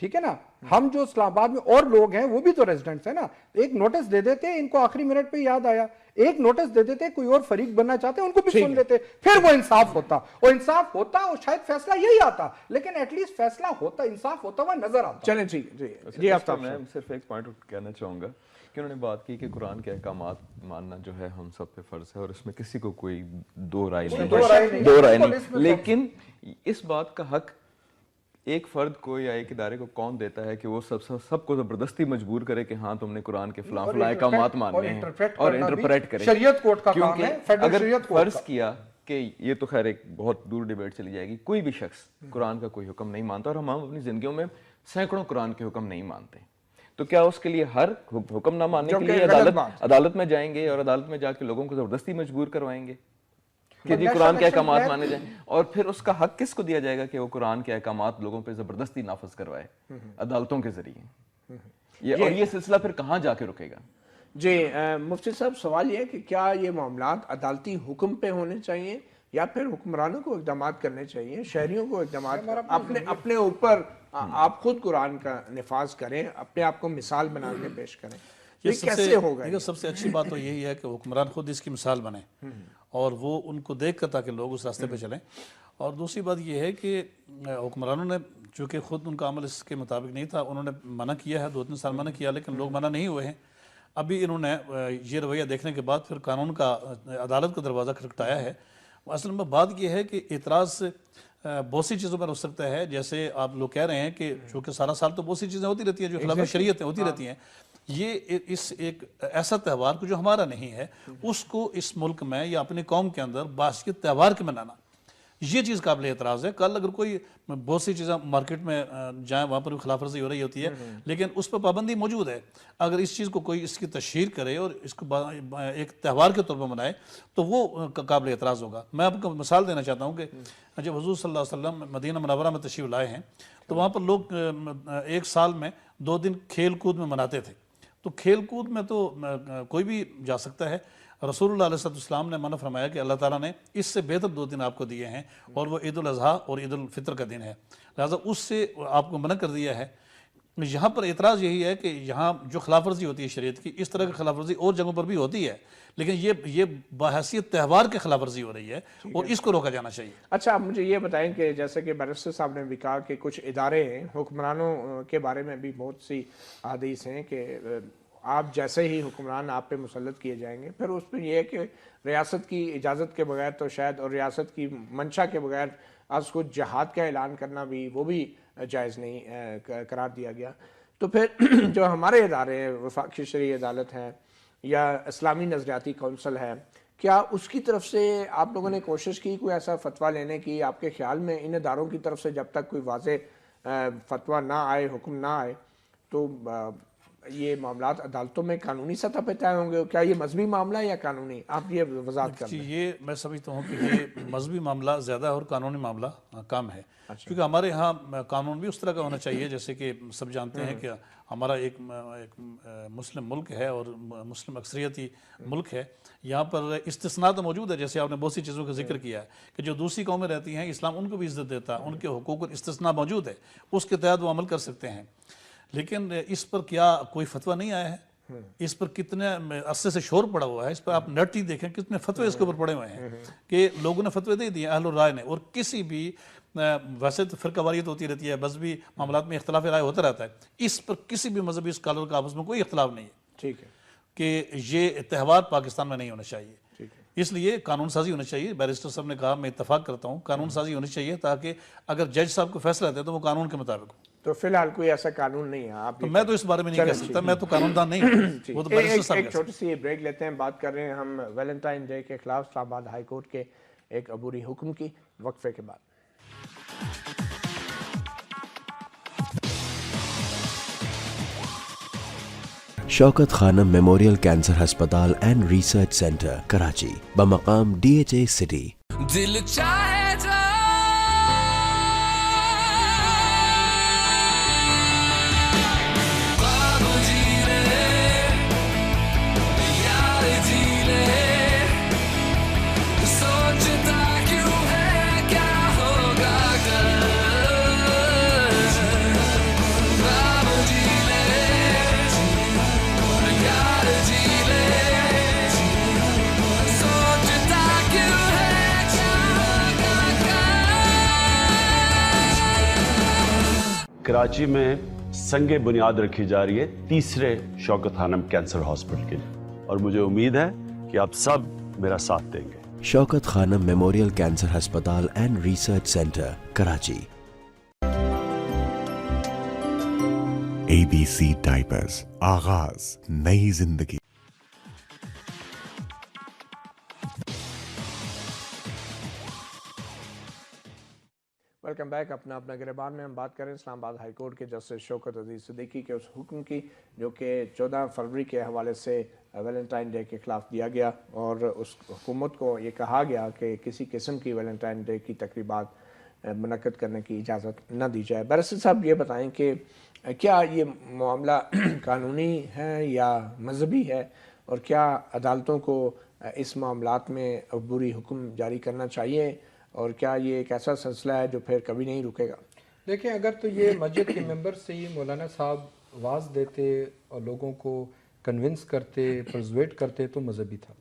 ٹھیک ہے نا. ہم جو اسلام آباد میں اور لوگ ہیں وہ بھی تو ریزیڈنٹس ہیں نا. ایک نوٹس دے دیتے, ان کو آخری منٹ پہ یاد آیا, ایک نوٹس دے دیتے, کوئی اور فریق بننا چاہتے ہیں ان کو بھی سن لیتے, پھر وہ انصاف ہوتا, اور انصاف ہوتا اور شاید فیصلہ یہی آتا, لیکن ایٹ لیسٹ فیصلہ ہوتا, انصاف ہوتا ہوا نظر آتا. چلیں ٹھیک جی آفتاب میں صرف ایک پوائنٹ کہنا چاہوں گا کہ انہوں نے بات کی کہ قرآن کے احکامات ماننا جو ہے ہم سب پہ فرض ہے, اور اس میں کسی کو کوئی دو رائے نہیں, لیکن اس بات کا حق ایک فرد کو یا ایک ادارے کو کون دیتا ہے کہ وہ سب کو زبردستی مجبور کرے کہ ہاں تم نے قرآن کے فلاں فلاں احکامات ماننے ہیں اور انٹرپریٹ کرے. شریعت کورٹ کا کام ہے. اگر فرض کیا کہ یہ تو خیر ایک بہت دور ڈیبیٹ چلی جائے گی, کوئی بھی شخص قرآن کا کوئی حکم نہیں مانتا, اور ہم اپنی زندگیوں میں سینکڑوں قرآن کے حکم نہیں مانتے, تو کیا اس کے لیے ہر حکم نہ ماننے کے لیے عدالت میں جائیں گے اور عدالت میں جا کے لوگوں کو زبردستی مجبور کروائیں گے کہ جی قرآن کے احکامات مانے جائیں, اور پھر اس کا حق کس کو دیا جائے گا کہ وہ قرآن کے احکامات لوگوں پہ زبردستی نافذ کروائے عدالتوں کے ذریعے؟ اور یہ سلسلہ پھر کہاں جا کے رکے گا؟ جی مفتی صاحب, سوال یہ ہے کہ کیا یہ معاملات عدالتی حکم پہ ہونے چاہیے یا پھر حکمرانوں کو اقدامات کرنے چاہیے, شہریوں کو اقدامات اپنے اوپر آپ خود قرآن کا نفاذ کریں, اپنے آپ کو مثال بنا کے پیش کریں؟ یہ کیسے ہوگا؟ سب سے اچھی بات تو یہی ہے کہ حکمران خود اس کی مثال بنے اور وہ ان کو دیکھ کر تاکہ لوگ اس راستے پہ چلیں. اور دوسری بات یہ ہے کہ حکمرانوں نے چونکہ خود ان کا عمل اس کے مطابق نہیں تھا, انہوں نے منع کیا ہے, 2-3 سال منع کیا, لیکن لوگ منع نہیں ہوئے ہیں. ابھی انہوں نے یہ رویہ دیکھنے کے بعد پھر قانون کا, عدالت کا دروازہ کھٹکھٹایا ہے. اصل میں بات یہ ہے کہ اعتراض بہت سی چیزوں پر ہو سکتا ہے, جیسے آپ لوگ کہہ رہے ہیں کہ چونکہ سارا سال تو بہت سی چیزیں ہوتی رہتی ہیں جو خلاف شریعت ہوتی رہتی ہیں. یہ اس ایک ایسا تہوار کو جو ہمارا نہیں ہے اس کو اس ملک میں یا اپنی قوم کے اندر باسکت تہوار کے منانا, یہ چیز قابل اعتراض ہے. کل اگر کوئی بہت سی چیزیں مارکیٹ میں جائیں وہاں پر بھی خلاف ورزی ہو رہی ہوتی ہے, لیکن اس پر پابندی موجود ہے. اگر اس چیز کو کوئی اس کی تشہیر کرے اور اس کو ایک تہوار کے طور پر منائے تو وہ قابل اعتراض ہوگا. میں آپ کو مثال دینا چاہتا ہوں کہ جب حضور صلی اللہ علیہ وسلم مدینہ منورہ میں تشریف لائے ہیں تو وہاں پر لوگ ایک سال میں 2 دن کھیل کود میں مناتے تھے. تو کھیل کود میں تو کوئی بھی جا سکتا ہے. رسول اللہ علیہ السلام نے منع فرمایا کہ اللہ تعالیٰ نے اس سے بہتر 2 دن آپ کو دیے ہیں, اور وہ عید الاضحیٰ اور عید الفطر کا دن ہے, لہٰذا اس سے آپ کو منع کر دیا ہے. یہاں پر اعتراض یہی ہے کہ یہاں جو خلاف ورزی ہوتی ہے شریعت کی, اس طرح کی خلاف ورزی اور جگہوں پر بھی ہوتی ہے, لیکن یہ بحیثیت تہوار کے خلاف ورزی ہو رہی ہے اور اس کو روکا جانا چاہیے. اچھا, آپ مجھے یہ بتائیں کہ جیسے کہ بیرسٹر صاحب نے بھی کہا کہ کچھ ادارے ہیں, حکمرانوں کے بارے میں بھی بہت سی احادیث ہیں کہ آپ جیسے ہی حکمران آپ پہ مسلط کیے جائیں گے, پھر اس پہ یہ ہے کہ ریاست کی اجازت کے بغیر تو شاید, اور ریاست کی منشا کے بغیر اس کو جہاد کا اعلان کرنا بھی وہ بھی جائز نہیں قرار دیا گیا. تو پھر جو ہمارے ادارے ہیں, وفاقی شرعی عدالت ہے یا اسلامی نظریاتی کونسل ہے, کیا اس کی طرف سے آپ لوگوں نے کوشش کی کوئی ایسا فتویٰ لینے کی؟ آپ کے خیال میں ان اداروں کی طرف سے جب تک کوئی واضح فتویٰ نہ آئے، حکم نہ آئے، تو یہ معاملات عدالتوں میں قانونی سطح پہ طے ہوں گے؟ کیا یہ مذہبی معاملہ ہے یا قانونی؟ آپ یہ وضاحت کر دیں۔ یہ میں سمجھتا ہوں کہ یہ مذہبی معاملہ زیادہ اور قانونی معاملہ کم ہے، کیونکہ ہمارے ہاں قانون بھی اس طرح کا ہونا چاہیے جیسے کہ سب جانتے ہیں کہ ہمارا ایک مسلم ملک ہے اور مسلم اکثریتی ملک ہے، یہاں پر استثناء تو موجود ہے، جیسے آپ نے بہت سی چیزوں کا ذکر کیا ہے کہ جو دوسری قومیں رہتی ہیں اسلام ان کو بھی عزت دیتا ہے، ان کے حقوق اور استثناء موجود ہے، اس کے تحت وہ عمل کر سکتے ہیں، لیکن اس پر کیا کوئی فتویٰ نہیں آیا ہے؟ اس پر کتنے عرصے سے شور پڑا ہوا ہے، اس پر آپ نیٹ ہی دیکھیں کتنے فتوے اس کے اوپر پڑے ہوئے ہیں کہ لوگوں نے فتوے دے دیے اہل الرائے نے، اور کسی بھی ویسے تو فرقہ واریت ہوتی رہتی ہے، مذہبی معاملات میں اختلاف رائے ہوتا رہتا ہے، اس پر کسی بھی مذہبی اسکالر کا آپس میں کوئی اختلاف نہیں ہے ٹھیک ہے کہ یہ تہوار پاکستان میں نہیں ہونا چاہیے، اس لیے قانون سازی ہونی چاہیے۔ بیرسٹر صاحب نے کہا، میں اتفاق کرتا ہوں، قانون سازی ہونی چاہیے تاکہ اگر جج صاحب کو فیصلہ دیتے ہیں تو وہ قانون کے مطابق ہو۔ تو فی الحال کوئی ایسا قانون نہیں ہے؟ آپ تو میں تو اس بارے میں نہیں کہہ سکتا، میں تو قانون دان نہیں ہوں، وہ تو بیرسٹر صاحب ایک چھوٹی سی بریک لیتے ہیں، بات کر رہے ہیں ہم ویلنٹائن ڈے کے خلاف اسلام آباد ہائی کورٹ کے ایک عبوری حکم کی، وقفے کے بعد۔ شوکت خانم میموریل کینسر ہسپتال اینڈ ریسرچ سینٹر کراچی بمقام DHA سٹی۔ دل چاہے جو بابو جی لے یار جی لے، سوچتا کیوں ہے کیا ہوگا کل، بابو جی لے یار جی لے، سوچتا کیوں ہے کیا ہوگا کل۔ کراچی میں سنگ بنیاد رکھی جا رہی ہے تیسرے شوکت خانم کینسر ہاسپٹل کے لیے، اور مجھے امید ہے کہ آپ سب میرا ساتھ دیں گے۔ شوکت خانم میموریل کینسر ہسپتال and research centre Karachi. ABC ڈائپرز، آغاز نئی زندگی۔ Welcome back. اپنا گریبان میں ہم بات کریں اسلام آباد ہائی کورٹ کے جسٹس شوکت عزیز صدیقی کے اس حکم کی جو کہ 14 فروری کے حوالے سے ویلنٹائن ڈے کے خلاف دیا گیا، اور اس حکومت کو یہ کہا گیا کہ کسی قسم کی ویلنٹائن ڈے کی تقریبات منعقد کرنے کی اجازت نہ دی جائے۔ بیرسٹر صاحب یہ بتائیں کہ کیا یہ معاملہ قانونی ہے یا مذہبی ہے، اور کیا عدالتوں کو اس معاملات میں عبوری حکم جاری کرنا چاہیے، اور کیا یہ ایک ایسا سلسلہ ہے جو پھر کبھی نہیں رکے گا؟ دیکھیں، اگر تو یہ مسجد کے ممبر سے ہی مولانا صاحب واز دیتے اور لوگوں کو کنونس کرتے، پرزویٹ کرتے تو مذہبی تھا،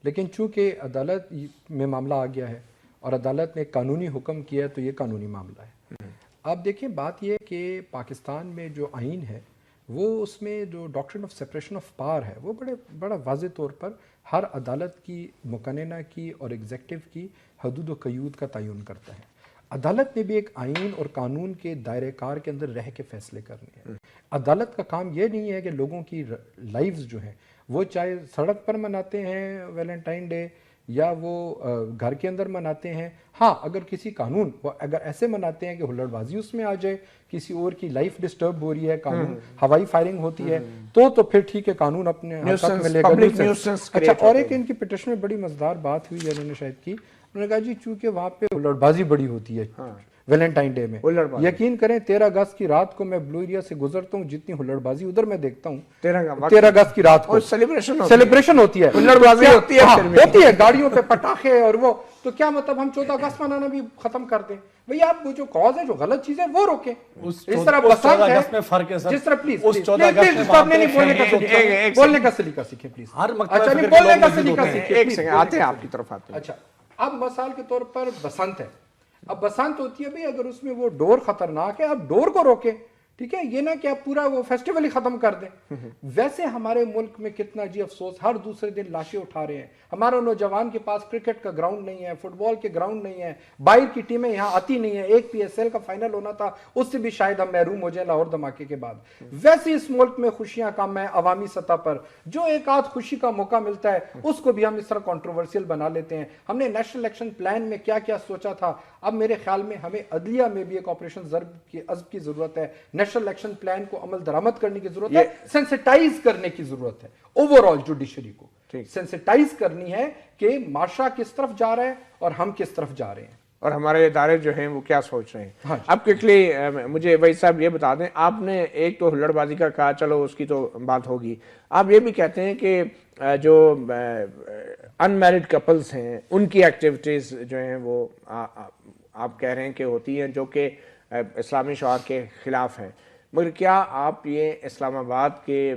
لیکن چونکہ عدالت میں معاملہ آ گیا ہے اور عدالت نے قانونی حکم کیا ہے تو یہ قانونی معاملہ ہے۔ آپ دیکھیں، بات یہ کہ پاکستان میں جو آئین ہے وہ اس میں جو ڈاکٹرن آف سیپریشن آف پاور ہے وہ بڑا واضح طور پر ہر عدالت کی مقننہ کی اور ایگزیکٹو کی حدود و قیود کا تعین کرتا ہے۔ عدالت نے بھی ایک آئین اور قانون کے دائرہ کار کے اندر رہ کے فیصلے کرنے ہیں۔ عدالت کا کام یہ نہیں ہے کہ لوگوں کی لائفز جو ہیں وہ چاہے سڑک پر مناتے ہیں ویلنٹائن ڈے یا وہ گھر کے اندر مناتے ہیں، ہاں اگر کسی قانون وہ اگر ایسے مناتے ہیں کہ ہلڑ بازی اس میں آ جائے، کسی اور کی لائف ڈسٹرب ہو رہی ہے، قانون ہوائی فائرنگ ہوتی ہے تو پھر ٹھیک ہے، قانون اپنے حق میں لے گا۔ اچھا، اور ایک ان کی پٹیشن میں بڑی مزدار بات ہوئی ہے، انہوں نے شاید کی، انہوں نے کہا جی چونکہ وہاں پہ ہلڑ بازی بڑی ہوتی ہے ویلنٹائن ڈے میں، یقین کریں 13 اگست کی رات کو میں بلو ایریا سے گزرتا ہوں، جتنی ہلڑ بازی ادھر میں دیکھتا ہوں 13 اگست کی رات کو سیلیبریشن ہوتی ہے، ہلڑ بازی ہوتی ہے، گاڑیوں پہ پٹاخے، اور وہ تو کیا مطلب ہم 14 اگست منانا بھی ختم کر دیں؟ بھئی آپ وہ جو کاز ہے، جو غلط چیز ہے وہ روکیں۔ اس طرح بسنت ہے، جس طرح پلیز بولنے کا سلیقہ سیکھیں پلیز، اچھا نہیں بولنے کا سلیقہ سیکھیں، ایک سیکنڈ آتے ہیں آپ کی طرف آتے ہیں۔ اچھا، اب مثال کے طور پر بسنت ہے، اب بسنت ہوتی ہے بھئی اگر اس میں وہ ڈور خطرناک ہے آپ ڈور کو روکیں، ٹھیک ہے, یہ نہ کہ آپ پورا وہ فیسٹیول ہی ختم کر دیں. ویسے ہمارے ملک میں کتنا جی افسوس, ہر دوسرے دن لاشیں اٹھا رہے ہیں. ہمارا نوجوان کے پاس کرکٹ کا گراؤنڈ نہیں ہے, فٹ بال کے گراؤنڈ نہیں ہے, باہر کی ٹیمیں یہاں آتی نہیں ہیں. ایک PSL کا فائنل ہونا تھا, اس سے بھی شاید ہم محروم ہو جائیں لاہور دھماکے کے بعد. ویسے اس ملک میں خوشیاں کم ہیں عوامی سطح پر. جو ایک آدھ خوشی کا موقع ملتا ہے اس کو بھی ہم اس طرح کنٹروورسیل بنا لیتے ہیں. ہم نے نیشنل الیکشن پلان میں کیا کیا سوچا تھا. اب میرے خیال میں ہمیں عدلیہ میں بھی ایک آپریشن ضرب کی ضرورت ہے. نیشنل الیکشن پلان کو عمل درآمد کرنے کی ضرورت ہے, سینسٹائز کرنے کی ضرورت ہے. اوور آل جوڈیشری کو سینسٹائز کرنی ہے کہ معاشرہ کس طرف جا رہا ہے اور ہم کس طرف جا رہے ہیں, اور ہمارے ادارے جو ہیں وہ کیا سوچ رہے ہیں. اب کوئکلی مجھے وحید صاحب یہ بتا دیں, آپ نے ایک تو ہلڑ بازی کا کہا, چلو اس کی تو بات ہوگی. آپ یہ بھی کہتے ہیں کہ جو ان میرڈ کپلز ہیں ان کی ایکٹیویٹیز جو ہیں وہ آپ کہہ رہے ہیں کہ ہوتی ہیں جو کہ اسلامی شعار کے خلاف ہیں. مگر کیا آپ یہ اسلام آباد کے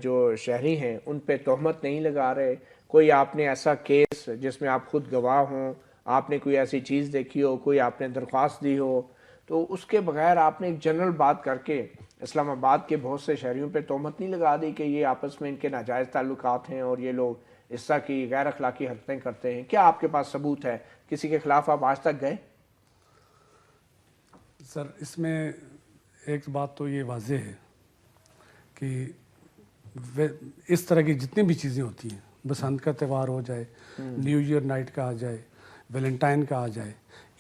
جو شہری ہیں ان پہ تہمت نہیں لگا رہے؟ کوئی آپ نے ایسا کیس جس میں آپ خود گواہ ہوں, آپ نے کوئی ایسی چیز دیکھی ہو, کوئی آپ نے درخواست دی ہو, تو اس کے بغیر آپ نے ایک جنرل بات کر کے اسلام آباد کے بہت سے شہریوں پہ تہمت نہیں لگا دی کہ یہ آپس میں ان کے ناجائز تعلقات ہیں اور یہ لوگ اس طرح کی غیر اخلاقی حرکتیں کرتے ہیں؟ کیا آپ کے پاس ثبوت ہے؟ کسی کے خلاف آپ آج تک گئے؟ سر اس میں ایک بات تو یہ واضح ہے کہ اس طرح کی جتنی بھی چیزیں ہوتی ہیں, بسنت کا تہوار ہو جائے, نیو ایئر نائٹ کا آ جائے, ویلنٹائن کا آ جائے,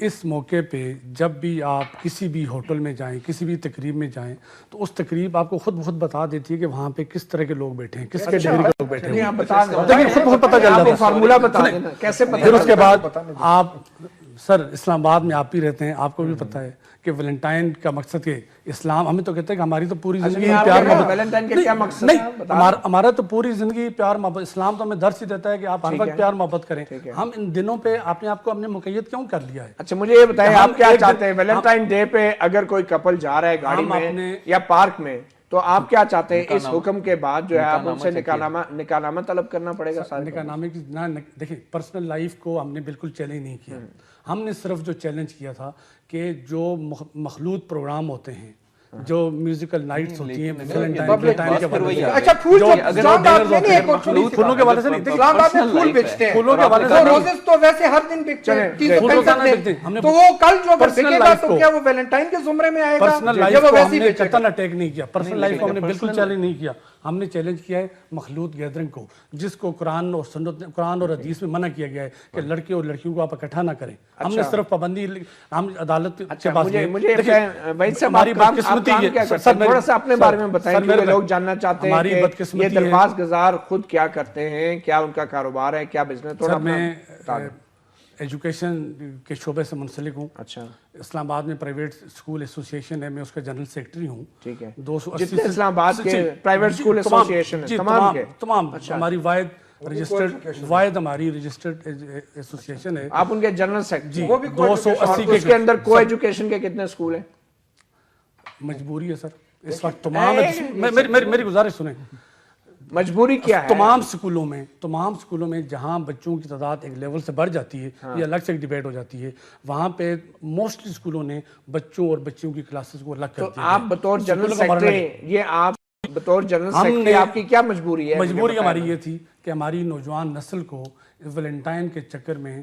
اس موقع پہ جب بھی آپ کسی بھی ہوٹل میں جائیں, کسی بھی تقریب میں جائیں, تو اس تقریب آپ کو خود بہت بتا دیتی ہے کہ وہاں پہ کس طرح کے لوگ بیٹھے ہیں, کس کیٹیگری کے لوگ بیٹھے ہیں. خود بہت پتہ چل جاتا ہے. فارمولا بتا دینا کیسے پتہ. پھر اس کے بعد آپ سر اسلام آباد میں آپ ہی رہتے ہیں, آپ کو بھی پتہ ہے کہ ویلنٹائن کا مقصد کہ اسلام, ہمیں تو کہتے ہیں کہ ہماری تو پوری زندگی پیار محبت. ویلنٹائن کا کیا مقصد ہے؟ نہیں, ہمارا تو پوری زندگی پیار محبت. اسلام تو ہمیں درس ہی دیتا ہے کہ آپ ہر وقت پیار محبت کریں. ہم ان دنوں پہ اپنے آپ کو ہم نے مقید کیوں کر لیا ہے؟ اچھا مجھے یہ بتائیں, آپ کیا چاہتے ہیں ویلنٹائن ڈے پہ اگر کوئی کپل جا رہا ہے گاڑی میں یا پارک میں, تو آپ کیا چاہتے ہیں اس حکم کے بعد جو ہے آپ ان سے نکاح نامہ طلب کرنا پڑے گا؟ نکاح نامے کی دیکھیں, پرسنل لائف کو ہم نے بالکل چیلنج نہیں کیا. ہم نے صرف جو چیلنج کیا تھا کہ جو مخلوط پروگرام ہوتے ہیں, جو میوزیکل نائٹس ہوتی ہیں ویلنٹائن کے ٹائم کے حوالے سے, اچھا پھول پھولوں کے حوالے سے نہیں, اسلام آباد میں پھول بیچتے ہیں, پھولوں کے حوالے سے روزز تو ویسے ہر دن بیچتے ہیں, 365 دن, تو وہ کل جو اگر بکے گا تو کیا وہ ویلنٹائن کے زمرے میں آئے گا؟ پرسنل لائف کو ہم نے چتن اٹیک نہیں کیا, پرسنل لائف کو ہم نے بالکل چیلنج نہیں کیا. ہم نے چیلنج کیا ہے مخلوط گیدرنگ کو, جس کو قرآن اور سنت, قرآن اور حدیث میں منع کیا گیا ہے کہ لڑکے اور لڑکیوں کو آپ اکٹھا نہ کریں. ہم نے صرف پابندی, ہم عدالت کے پاس ہماری بدقسمتی ہے. تھوڑا سا اپنے بارے میں بتائیں کہ لوگ جاننا چاہتے ہیں کہ یہ درخواست گزار خود کیا کرتے ہیں, کیا ان کا کاروبار ہے, کیا بزنس. سر میں ایجوکیشن کے شعبے سے منسلک ہوں. اچھا, اسلام آباد میں پرائیویٹ اسکول ایسوسیشن ہے, میں اس کا جنرل سیکرٹری ہوں. ٹھیک ہے, 280 اسلام آباد کے پرائیویٹ اسکول ایسوسیشن تمام ہماری واحد ہماری رجسٹرڈ ایسوسیشن ہے. آپ ان کے جنرل سیکرٹری. 280 اس کے اندر کو ایجوکیشن کے کتنے اسکول ہیں؟ مجبوری ہے سر اس وقت تمام. میری گزارش سنیں, مجبوری کیا ہے؟ تمام سکولوں میں جہاں بچوں کی تعداد ایک لیول سے بڑھ جاتی ہے, یہ الگ سے ایک ڈیبیٹ ہو جاتی ہے, وہاں پہ موسٹلی سکولوں نے بچوں اور بچیوں کی کلاسز کو الگ کر دیا. آپ بطور جنرل سیکرٹری, یہ آپ بطور جنرل سیکرٹری آپ کی کیا مجبوری ہے؟ مجبوری ہماری یہ تھی کہ ہماری نوجوان نسل کو ویلنٹائن کے چکر میں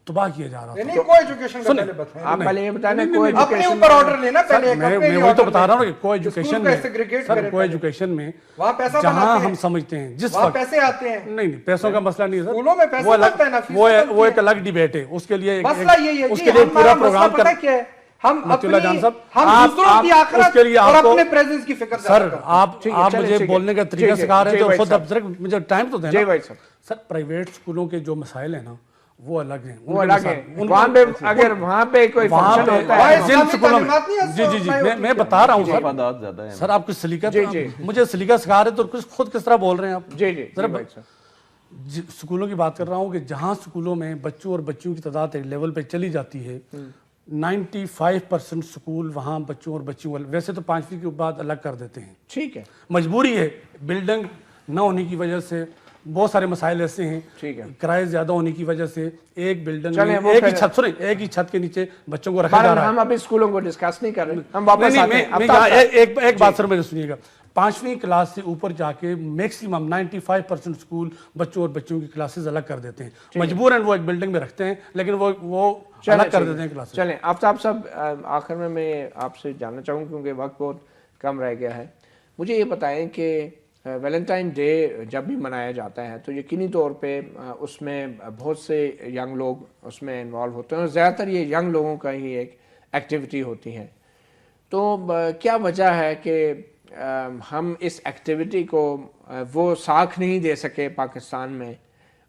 تباہ کیا جا رہا تھا. نہیں, کوئی ایجوکیشن کا پہلے بتائیں. آپ پہلے یہ بتائیں نا, کوئی اپنے اوپر آرڈر لینا پہلے. میں وہی تو بتا رہا ہوں کہ کوئی ایجوکیشن میں, سر کوئی ایجوکیشن میں وہاں پیسہ جہاں ہم سمجھتے ہیں جس وقت پیسے آتے ہیں, نہیں پیسوں کا مسئلہ نہیں ہے اسکولوں میں پیسہ لگتا ہے نا, وہ ایک الگ ڈیبیٹ ہے. اس کے لیے مسئلہ یہی ہے, اس کے لیے پورا پروگرام پتہ کیا ہے, ہم مطلع جان صاحب, ہم دوسروں کی آخرت اور اپنے پریزنس کی فکر. سر آپ مجھے بولنے کا طریقہ سکھا رہے ہیں تو خود اب مجھے ٹائم تو دیں. سر پرائیویٹ اسکولوں کے جو مسائل ہیں نا وہ الگ ہیں, وہاں پہ اگر وہاں پہ کوئی فنکشن ہوتا ہے جن سکولوں میں, جی میں بتا رہا ہوں سر آپ کچھ سلیقہ, مجھے سلیقہ سکھا رہے تو خود کس طرح بول رہے ہیں آپ. جی سکولوں کی بات کر رہا ہوں کہ جہاں سکولوں میں بچوں اور بچیوں کی تعداد ایک لیول پہ چلی جاتی ہے, 95% سکول وہاں بچوں اور بچیوں, ویسے تو 5ویں کے بعد الگ کر دیتے ہیں. ٹھیک ہے, مجبوری ہے, بلڈنگ نہ ہونے کی وجہ سے بہت سارے مسائل ایسے ہیں ٹھیک ہے کرائے زیادہ ہونے کی وجہ سے ایک بلڈنگ چلیں میں ایک ہی چھت کے نیچے بچوں کو رکھا جا رہا ہے. ہم ابھی اسکولوں کو ڈسکس نہیں کر رہے, ہم واپس آتے ہیں. ایک بات سر میرے سنیے گا, 5ویں کلاس سے اوپر جا کے میکسیمم 95% اسکول بچوں اور بچوں کی کلاسز الگ کر دیتے ہیں, مجبوراً وہ ایک بلڈنگ میں رکھتے ہیں لیکن وہ الگ کر دیتے ہیں کلاسز. چلیں آفتاب صاحب, آخر میں آپ سے جاننا چاہوں گا کیونکہ وقت بہت کم رہ گیا ہے, مجھے یہ بتائیں کہ ویلنٹائن ڈے جب بھی منایا جاتا ہے تو یقینی طور پہ اس میں بہت سے ینگ لوگ اس میں انوالو ہوتے ہیں اور زیادہ تر یہ ینگ لوگوں کا ہی ایک ایکٹیویٹی ہوتی ہے. تو کیا وجہ ہے کہ ہم اس ایکٹیویٹی کو وہ ساکھ نہیں دے سکے پاکستان میں,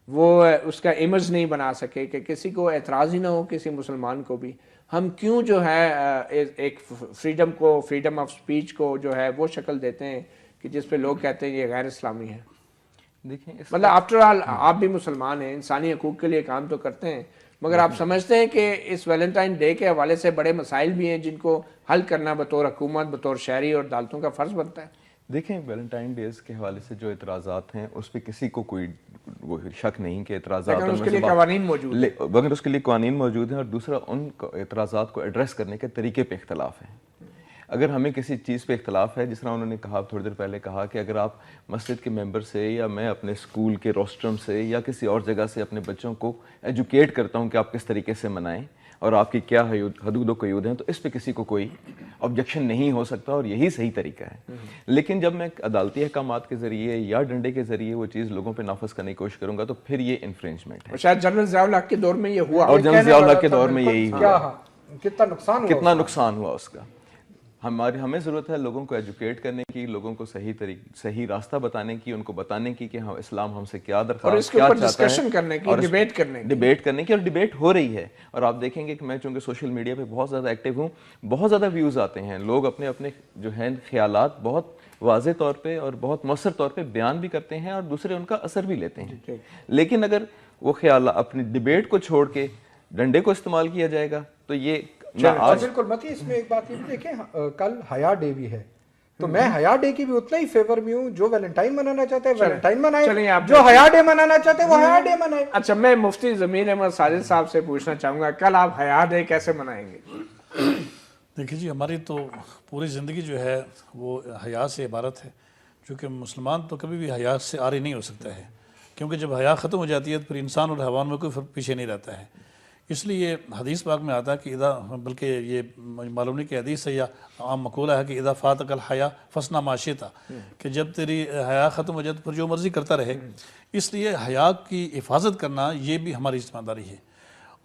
وہ اس کا امیج نہیں بنا سکے کہ کسی کو اعتراض ہی نہ ہو, کسی مسلمان کو بھی. ہم کیوں جو ہے ایک فریڈم کو, فریڈم آف سپیچ کو جو ہے وہ شکل دیتے ہیں کہ جس پہ لوگ کہتے ہیں یہ غیر اسلامی ہے. دیکھیں مطلب آفٹر آل آپ بھی مسلمان ہیں, انسانی حقوق کے لیے کام تو کرتے ہیں, مگر آپ سمجھتے ہیں کہ اس ویلنٹائن ڈے کے حوالے سے بڑے مسائل بھی ہیں جن کو حل کرنا بطور حکومت, بطور شہری اور عدالتوں کا فرض بنتا ہے؟ دیکھیں ویلنٹائن ڈیز کے حوالے سے جو اعتراضات ہیں اس پہ کسی کو کوئی وہ شک نہیں کہ اعتراضات, لیکن اس کے لیے قوانین موجود ہیں. مگر اس کے لیے قوانین موجود ہیں, اور دوسرا ان اعتراضات کو ایڈریس کرنے کے طریقے پہ اختلاف ہیں. اگر ہمیں کسی چیز پہ اختلاف ہے, جس طرح انہوں نے کہا تھوڑی دیر پہلے کہا کہ اگر آپ مسجد کے ممبر سے یا میں اپنے اسکول کے روسٹرم سے یا کسی اور جگہ سے اپنے بچوں کو ایجوکیٹ کرتا ہوں کہ آپ کس طریقے سے منائیں اور آپ کی کیا حدود و قیود ہیں, تو اس پہ کسی کو کوئی آبجیکشن نہیں ہو سکتا اور یہی صحیح طریقہ ہے. لیکن جب میں عدالتی احکامات کے ذریعے یا ڈنڈے کے ذریعے وہ چیز لوگوں پہ نافذ کرنے کی کوشش کروں گا تو پھر یہ انفرینجمنٹ ہے. شاید جنرل ضیاء الحق کے دور میں یہ ہوا, اور جنرل ضیاء الحق کے دور میں یہی ہوا. کتنا نقصان ہوا اس کا. ہمیں ضرورت ہے لوگوں کو ایجوکیٹ کرنے کی, لوگوں کو صحیح راستہ بتانے کی, ان کو بتانے کی کہ اسلام ہم سے کیا درخواست, کیا چاہتا ہے, ڈسکشن کرنے کی, ڈیبیٹ کرنے کی, اور ڈیبیٹ ہو رہی ہے. اور آپ دیکھیں گے کہ میں چونکہ سوشل میڈیا پہ بہت زیادہ ایکٹیو ہوں, بہت زیادہ ویوز آتے ہیں, لوگ اپنے جو ہیں خیالات بہت واضح طور پہ اور بہت مؤثر طور پہ بیان بھی کرتے ہیں اور دوسرے ان کا اثر بھی لیتے ہیں. لیکن اگر وہ خیال اپنی ڈیبیٹ کو چھوڑ کے ڈنڈے کو استعمال کیا جائے گا تو یہ بالکل متی. اس میں ایک بات یہ دیکھیں, کل حیا ڈے بھی ہے, تو میں حیا ڈے کی بھی اتنا ہی فیور میں ہوں. جو ویلنٹائن منانا چاہتے ہیں ویلنٹائن منائیں, جو حیا ڈے منانا چاہتے ہیں وہ حیا ڈے منائیں. اچھا, میں مفتی ضمیر احمد ساجد صاحب سے پوچھنا چاہوں گا, کل آپ حیا ڈے کیسے منائیں گے؟ دیکھیے جی, ہماری تو پوری زندگی جو ہے وہ حیا سے عبارت ہے, چونکہ مسلمان تو کبھی بھی حیا سے عاری نہیں ہو سکتا ہے, کیونکہ جب حیا ختم ہو جاتی ہے تو پھر انسان اور حیوان میں کوئی فرق پیچھے نہیں رہتا ہے. اس لیے حدیث پاک میں آتا ہے کہ بلکہ یہ معلوم نہیں کہ حدیث ہے یا عام مقولہ ہے کہ اذا فاتک الحیا فصنع ما شئت, کہ جب تیری حیا ختم ہو جائے تو پھر جو مرضی کرتا رہے. اس لیے حیا کی حفاظت کرنا یہ بھی ہماری ذمہ داری ہے.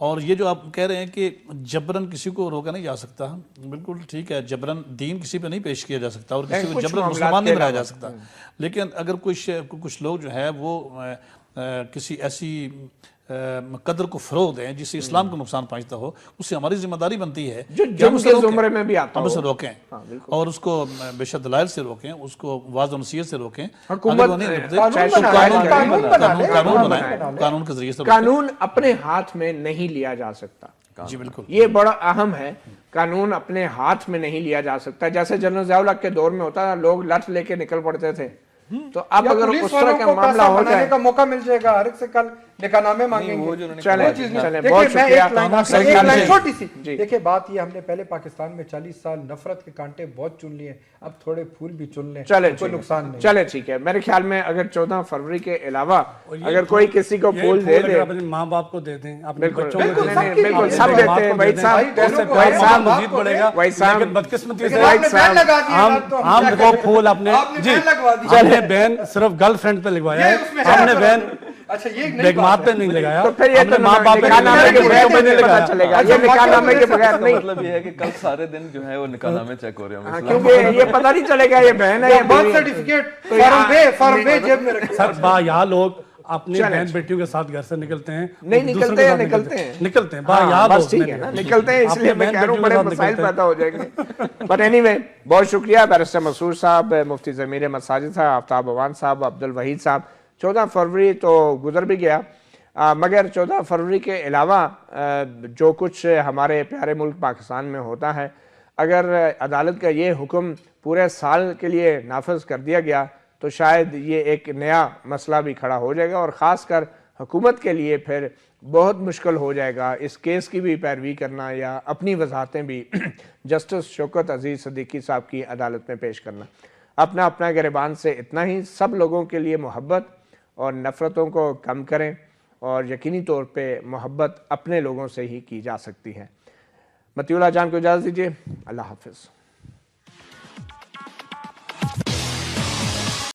اور یہ جو آپ کہہ رہے ہیں کہ جبراً کسی کو روکا نہیں جا سکتا, بالکل ٹھیک ہے, جبراً دین کسی پہ نہیں پیش کیا جا سکتا اور کسی کو جبراً مسلمان نہیں بنایا جا سکتا. لیکن اگر کچھ لوگ جو ہے وہ کسی ایسی قدر کو فروغ دیں جس سے اسلام کو نقصان پہنچتا ہو, اس سے ہماری ذمہ داری بنتی ہے کہ ہم اسے روکیں اور اس کو بے شک دلائل سے روکیں, اس کو واضح نصیحت سے روکیں. قانون کے ذریعے سے قانون اپنے ہاتھ میں نہیں لیا جا سکتا. جی بالکل, یہ بڑا اہم ہے. قانون اپنے ہاتھ میں نہیں لیا جا سکتا. جیسے جنرل ضیاء الحق کے دور میں ہوتا تھا, لوگ لٹ لے کے نکل پڑتے تھے, تو اب اگر اس طرح کا معاملہ ہو جائے کا موقع مل جائے گا, ہر ایک سے کل نکاح نامے مانگیں گے. چلیں بہت شکریہ. چھوٹی سی دیکھیں بات یہ, ہم نے پہلے پاکستان میں 40 سال نفرت کے کانٹے بہت چن لیے, اب تھوڑے پھول بھی چن لیں, کوئی نقصان نہیں. چلے ٹھیک ہے. میرے خیال میں اگر 14 فروری کے علاوہ اگر کوئی کسی کو پھول دے دے, اپنے ماں باپ کو دے دیں, اپنے بچوں کو بالکل سب دیتے ہیں. وحید صاحب مزید پڑے گا, لیکن بدقسمتی سے ہم وہ پھول اپنے ہم نے بین صرف گرل فرینڈ پہ لگوایا ہے, ہم نے بین بیگمات پہ نہیں لگایا. مطلب یہ ہے کہ کل سارے دن جو ہے وہ نکاح نامے چیک ہو رہے ہیں, کیونکہ یہ پتہ نہیں چلے گا یہ بہن ہے, برتھ سرٹیفکیٹ فارم بے جیب میں رکھیں. سر با یا لوگ اپنی بہن بیٹیوں کے ساتھ گھر سے نکلتے ہیں, نہیں نکلتے ہیں با یا بس ٹھیک ہے نا, نکلتے ہیں, اس لیے میں کہہ رہا ہوں بڑے مسائل پیدا ہو جائیں گے. بٹ اینی وے, بہت شکریہ بیرسٹر مسرور صاحب, مفتی ضمیر احمد ساجد صاحب, آفتاب اعوان صاحب, عبدالوحید صاحب. 14 فروری تو گزر بھی گیا, مگر 14 فروری کے علاوہ جو کچھ ہمارے پیارے ملک پاکستان میں ہوتا ہے, اگر عدالت کا یہ حکم پورے سال کے لیے نافذ کر دیا گیا تو شاید یہ ایک نیا مسئلہ بھی کھڑا ہو جائے گا، اور خاص کر حکومت کے لیے پھر بہت مشکل ہو جائے گا اس کیس کی بھی پیروی کرنا یا اپنی وضاحتیں بھی جسٹس شوکت عزیز صدیقی صاحب کی عدالت میں پیش کرنا۔ اپنا گریبان سے اتنا ہی، سب لوگوں کے لیے محبت اور نفرتوں کو کم کریں، اور یقینی طور پہ محبت اپنے لوگوں سے ہی کی جا سکتی ہے۔ مطیع اللہ جان کو اجازت دیجیے، اللہ حافظ۔